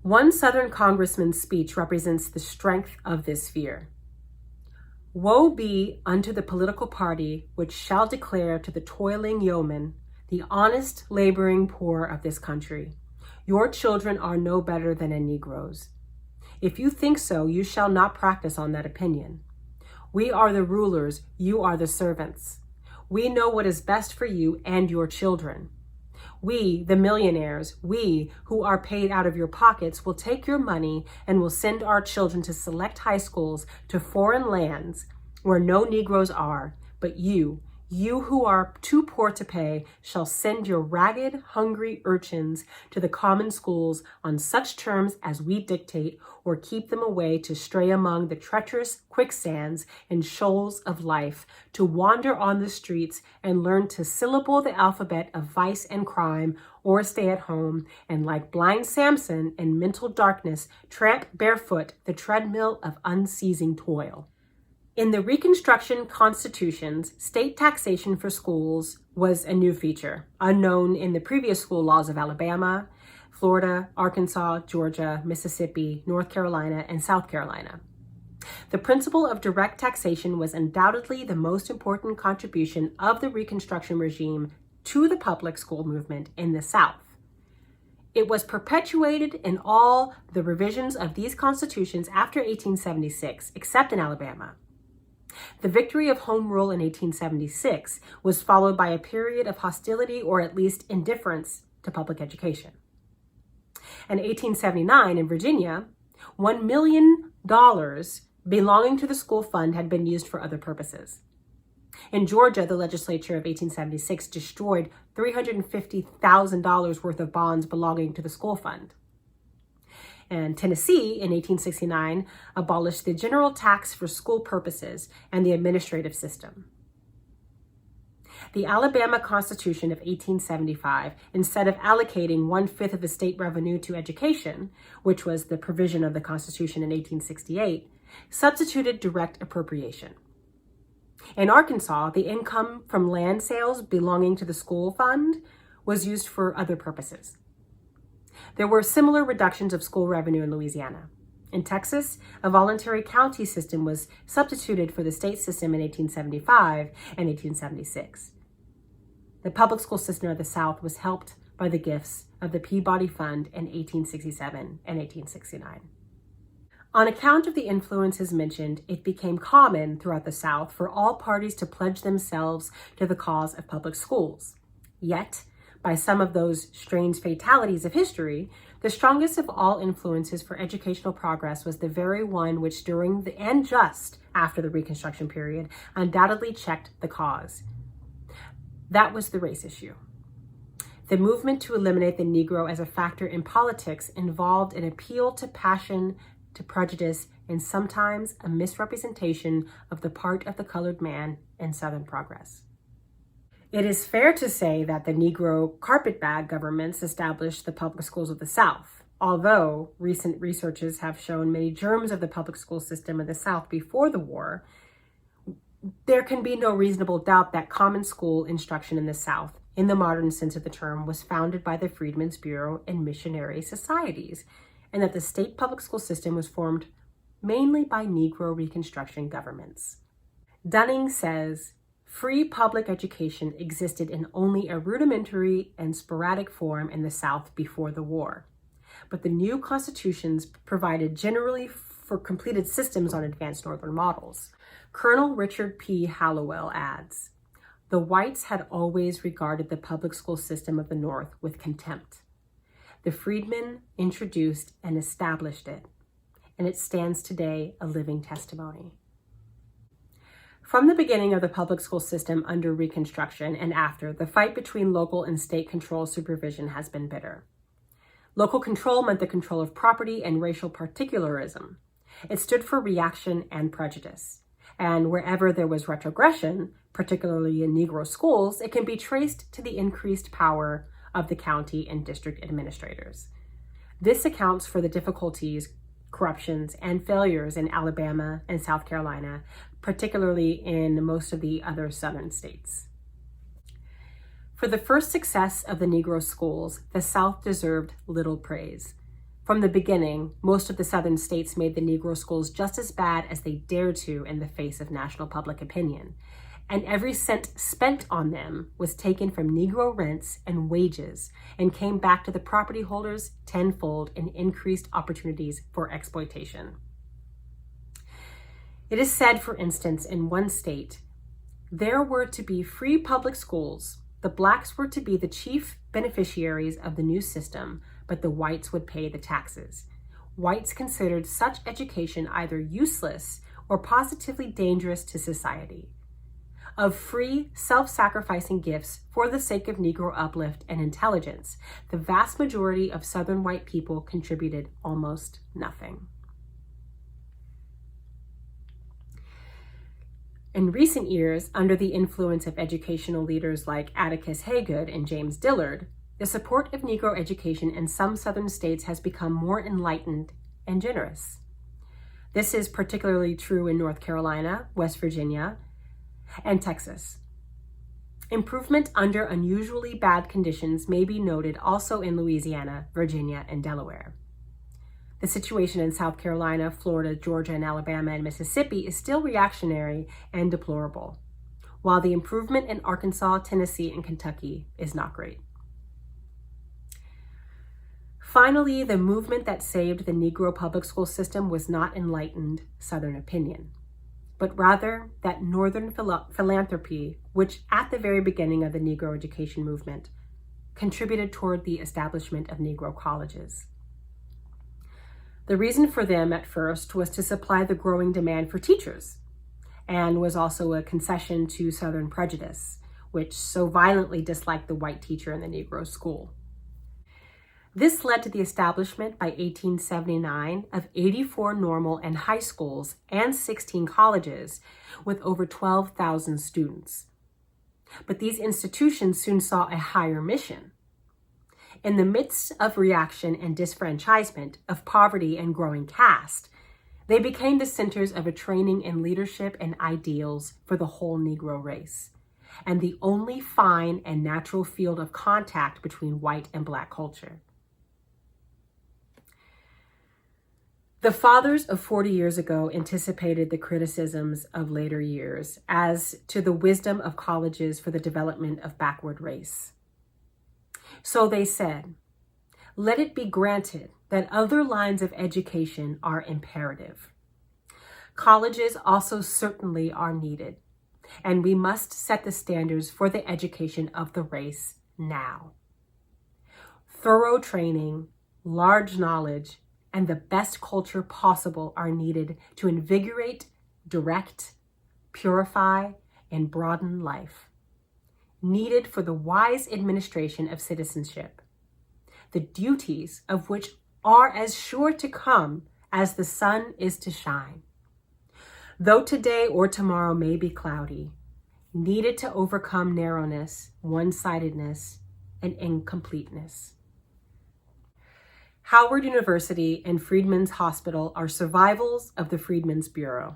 One Southern congressman's speech represents the strength of this fear. Woe be unto the political party which shall declare to the toiling yeoman, the honest laboring poor of this country, your children are no better than a Negro's. If you think so, you shall not practice on that opinion. We are the rulers, you are the servants. We know what is best for you and your children. We, the millionaires, we who are paid out of your pockets, will take your money and will send our children to select high schools to foreign lands where no Negroes are, but you who are too poor to pay, shall send your ragged, hungry urchins to the common schools on such terms as we dictate, or keep them away to stray among the treacherous quicksands and shoals of life, to wander on the streets and learn to syllable the alphabet of vice and crime, or stay at home and, like blind Samson in mental darkness, tramp barefoot the treadmill of unceasing toil. In the Reconstruction constitutions, state taxation for schools was a new feature, unknown in the previous school laws of Alabama, Florida, Arkansas, Georgia, Mississippi, North Carolina, and South Carolina. The principle of direct taxation was undoubtedly the most important contribution of the Reconstruction regime to the public school movement in the South. It was perpetuated in all the revisions of these constitutions after 1876, except in Alabama. The victory of Home Rule in 1876 was followed by a period of hostility or at least indifference to public education. In 1879 in Virginia, $1 million belonging to the school fund had been used for other purposes. In Georgia, the legislature of 1876 destroyed $350,000 worth of bonds belonging to the school fund. And Tennessee, in 1869, abolished the general tax for school purposes and the administrative system. The Alabama Constitution of 1875, instead of allocating 1/5 of the state revenue to education, which was the provision of the Constitution in 1868, substituted direct appropriation. In Arkansas, the income from land sales belonging to the school fund was used for other purposes. There were similar reductions of school revenue in Louisiana. In Texas, a voluntary county system was substituted for the state system in 1875 and 1876. The public school system of the South was helped by the gifts of the Peabody Fund in 1867 and 1869. On account of the influences mentioned, it became common throughout the South for all parties to pledge themselves to the cause of public schools. Yet, by some of those strange fatalities of history, the strongest of all influences for educational progress was the very one which during and just after the Reconstruction period undoubtedly checked the cause. That was the race issue. The movement to eliminate the Negro as a factor in politics involved an appeal to passion, to prejudice, and sometimes a misrepresentation of the part of the colored man in Southern progress. It is fair to say that the Negro carpetbag governments established the public schools of the South, although recent researches have shown many germs of the public school system in the South before the war. There can be no reasonable doubt that common school instruction in the South, in the modern sense of the term, was founded by the Freedmen's Bureau and missionary societies, and that the state public school system was formed mainly by Negro Reconstruction governments. Dunning says, free public education existed in only a rudimentary and sporadic form in the South before the war, but the new constitutions provided generally for completed systems on advanced Northern models. Colonel Richard P. Hallowell adds, the whites had always regarded the public school system of the North with contempt. The freedmen introduced and established it, and it stands today a living testimony. From the beginning of the public school system under Reconstruction and after, the fight between local and state control supervision has been bitter. Local control meant the control of property and racial particularism. It stood for reaction and prejudice. And wherever there was retrogression, particularly in Negro schools, it can be traced to the increased power of the county and district administrators. This accounts for the difficulties corruptions, and failures in Alabama and South Carolina, particularly in most of the other southern states. For the first success of the Negro schools, the South deserved little praise. From the beginning, most of the southern states made the Negro schools just as bad as they dared to in the face of national public opinion, and every cent spent on them was taken from Negro rents and wages and came back to the property holders tenfold in increased opportunities for exploitation. It is said, for instance, in one state, there were to be free public schools. The blacks were to be the chief beneficiaries of the new system, but the whites would pay the taxes. Whites considered such education either useless or positively dangerous to society. Of free, self-sacrificing gifts for the sake of Negro uplift and intelligence, the vast majority of Southern white people contributed almost nothing. In recent years, under the influence of educational leaders like Atticus Haygood and James Dillard, the support of Negro education in some Southern states has become more enlightened and generous. This is particularly true in North Carolina, West Virginia, and Texas. Improvement under unusually bad conditions may be noted also in Louisiana, Virginia, and Delaware. The situation in South Carolina, Florida, Georgia, and Alabama, and Mississippi is still reactionary and deplorable, while the improvement in Arkansas, Tennessee, and Kentucky is not great. Finally, the movement that saved the Negro public school system was not enlightened Southern opinion, but rather that Northern philanthropy, which at the very beginning of the Negro education movement contributed toward the establishment of Negro colleges. The reason for them at first was to supply the growing demand for teachers, and was also a concession to Southern prejudice, which so violently disliked the white teacher in the Negro school. This led to the establishment by 1879 of 84 normal and high schools and 16 colleges with over 12,000 students. But these institutions soon saw a higher mission. In the midst of reaction and disfranchisement, of poverty and growing caste, they became the centers of a training in leadership and ideals for the whole Negro race, and the only fine and natural field of contact between white and black culture. The fathers of 40 years ago anticipated the criticisms of later years as to the wisdom of colleges for the development of backward race. So they said, "Let it be granted that other lines of education are imperative. Colleges also certainly are needed, and we must set the standards for the education of the race now. Thorough training, large knowledge, and the best culture possible are needed to invigorate, direct, purify, and broaden life, needed for the wise administration of citizenship, the duties of which are as sure to come as the sun is to shine. Though today or tomorrow may be cloudy, needed to overcome narrowness, one-sidedness, and incompleteness." Howard University and Freedmen's Hospital are survivals of the Freedmen's Bureau.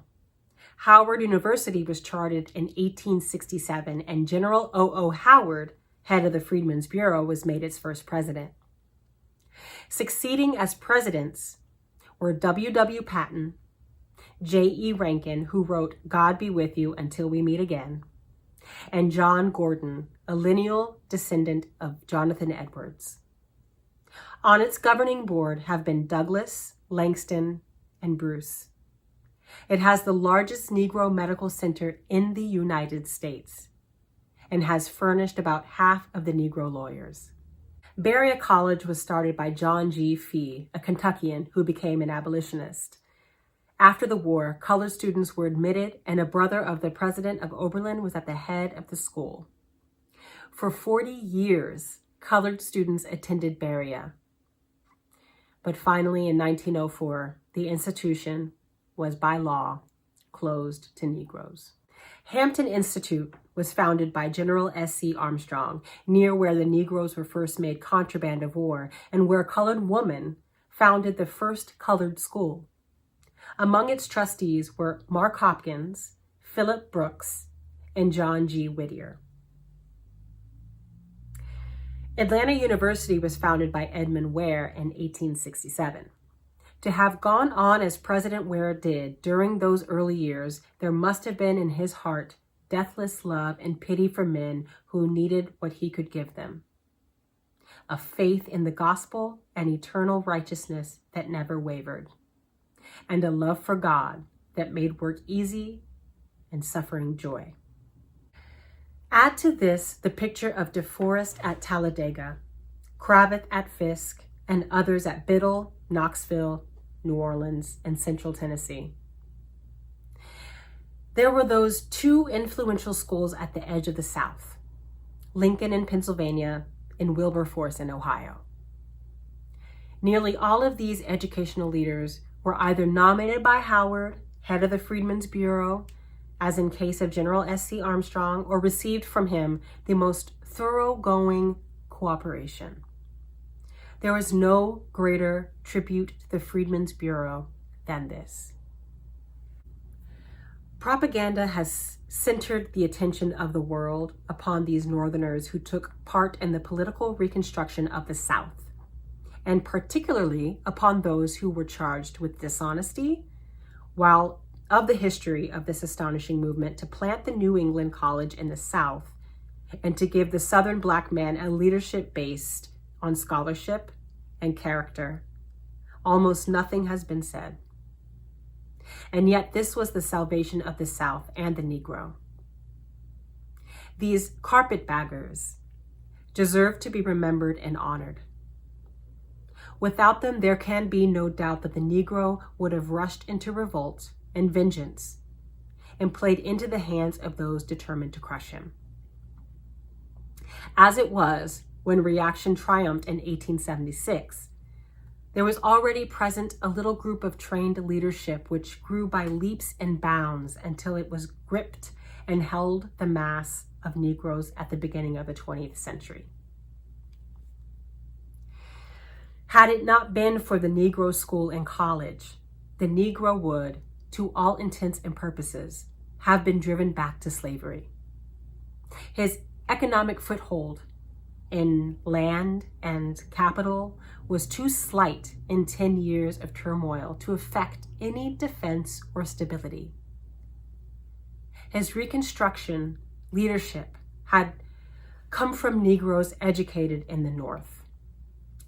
Howard University was chartered in 1867, and General O.O. Howard, head of the Freedmen's Bureau, was made its first president. Succeeding as presidents were W.W. Patton, J.E. Rankin, who wrote "God Be With You Until We Meet Again," and John Gordon, a lineal descendant of Jonathan Edwards. On its governing board have been Douglas, Langston, and Bruce. It has the largest Negro medical center in the United States and has furnished about half of the Negro lawyers. Berea College was started by John G. Fee, a Kentuckian who became an abolitionist. After the war, colored students were admitted, and a brother of the president of Oberlin was at the head of the school. For 40 years, colored students attended Berea. But finally, in 1904, the institution was by law closed to Negroes. Hampton Institute was founded by General S.C. Armstrong, near where the Negroes were first made contraband of war, and where a colored woman founded the first colored school. Among its trustees were Mark Hopkins, Philip Brooks, and John G. Whittier. Atlanta University was founded by Edmund Ware in 1867. To have gone on as President Ware did during those early years, there must have been in his heart deathless love and pity for men who needed what he could give them. A faith in the gospel and eternal righteousness that never wavered, and a love for God that made work easy and suffering joy. Add to this the picture of De Forest at Talladega, Cravath at Fisk, and others at Biddle, Knoxville, New Orleans, and Central Tennessee. There were those two influential schools at the edge of the South, Lincoln in Pennsylvania and Wilberforce in Ohio. Nearly all of these educational leaders were either nominated by Howard, head of the Freedmen's Bureau, as in case of General S.C. Armstrong, or received from him the most thoroughgoing cooperation. There is no greater tribute to the Freedmen's Bureau than this. Propaganda has centered the attention of the world upon these Northerners who took part in the political reconstruction of the South, and particularly upon those who were charged with dishonesty, while of the history of this astonishing movement to plant the New England College in the South and to give the Southern Black man a leadership based on scholarship and character. Almost nothing has been said. And yet this was the salvation of the South and the Negro. These carpetbaggers deserve to be remembered and honored. Without them, there can be no doubt that the Negro would have rushed into revolt and vengeance and played into the hands of those determined to crush him. As it was, when reaction triumphed in 1876, there was already present a little group of trained leadership which grew by leaps and bounds until it was gripped and held the mass of Negroes at the beginning of the 20th century. Had it not been for the Negro school and college, the Negro would, to all intents and purposes, have been driven back to slavery. His economic foothold in land and capital was too slight in 10 years of turmoil to effect any defense or stability. His Reconstruction leadership had come from Negroes educated in the North,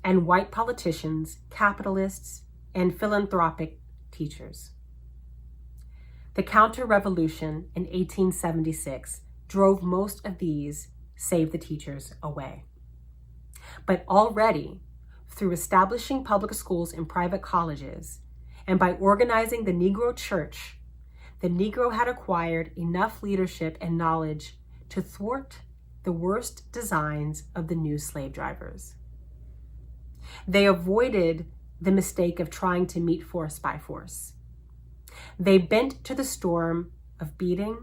and white politicians, capitalists, and philanthropic teachers. The counter-revolution in 1876 drove most of these, save the teachers, away. But already, through establishing public schools and private colleges, and by organizing the Negro Church, the Negro had acquired enough leadership and knowledge to thwart the worst designs of the new slave drivers. They avoided the mistake of trying to meet force by force. They bent to the storm of beating,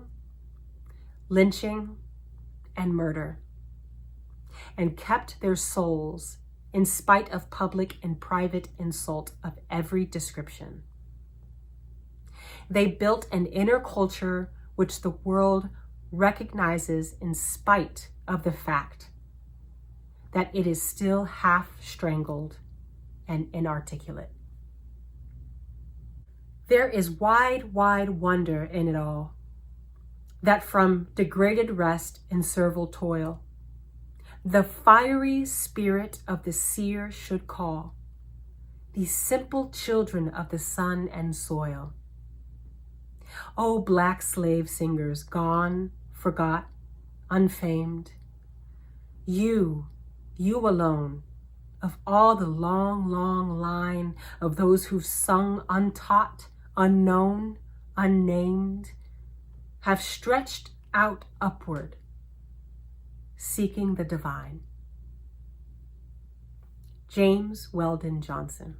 lynching, and murder, and kept their souls in spite of public and private insult of every description. They built an inner culture which the world recognizes in spite of the fact that it is still half strangled and inarticulate. There is wide wonder in it all, that from degraded rest and servile toil, the fiery spirit of the seer should call these simple children of the sun and soil. O black slave singers, gone, forgot, unfamed, you alone, of all the long line of those who've sung untaught, unknown, unnamed, have stretched out upward, seeking the divine. James Weldon Johnson.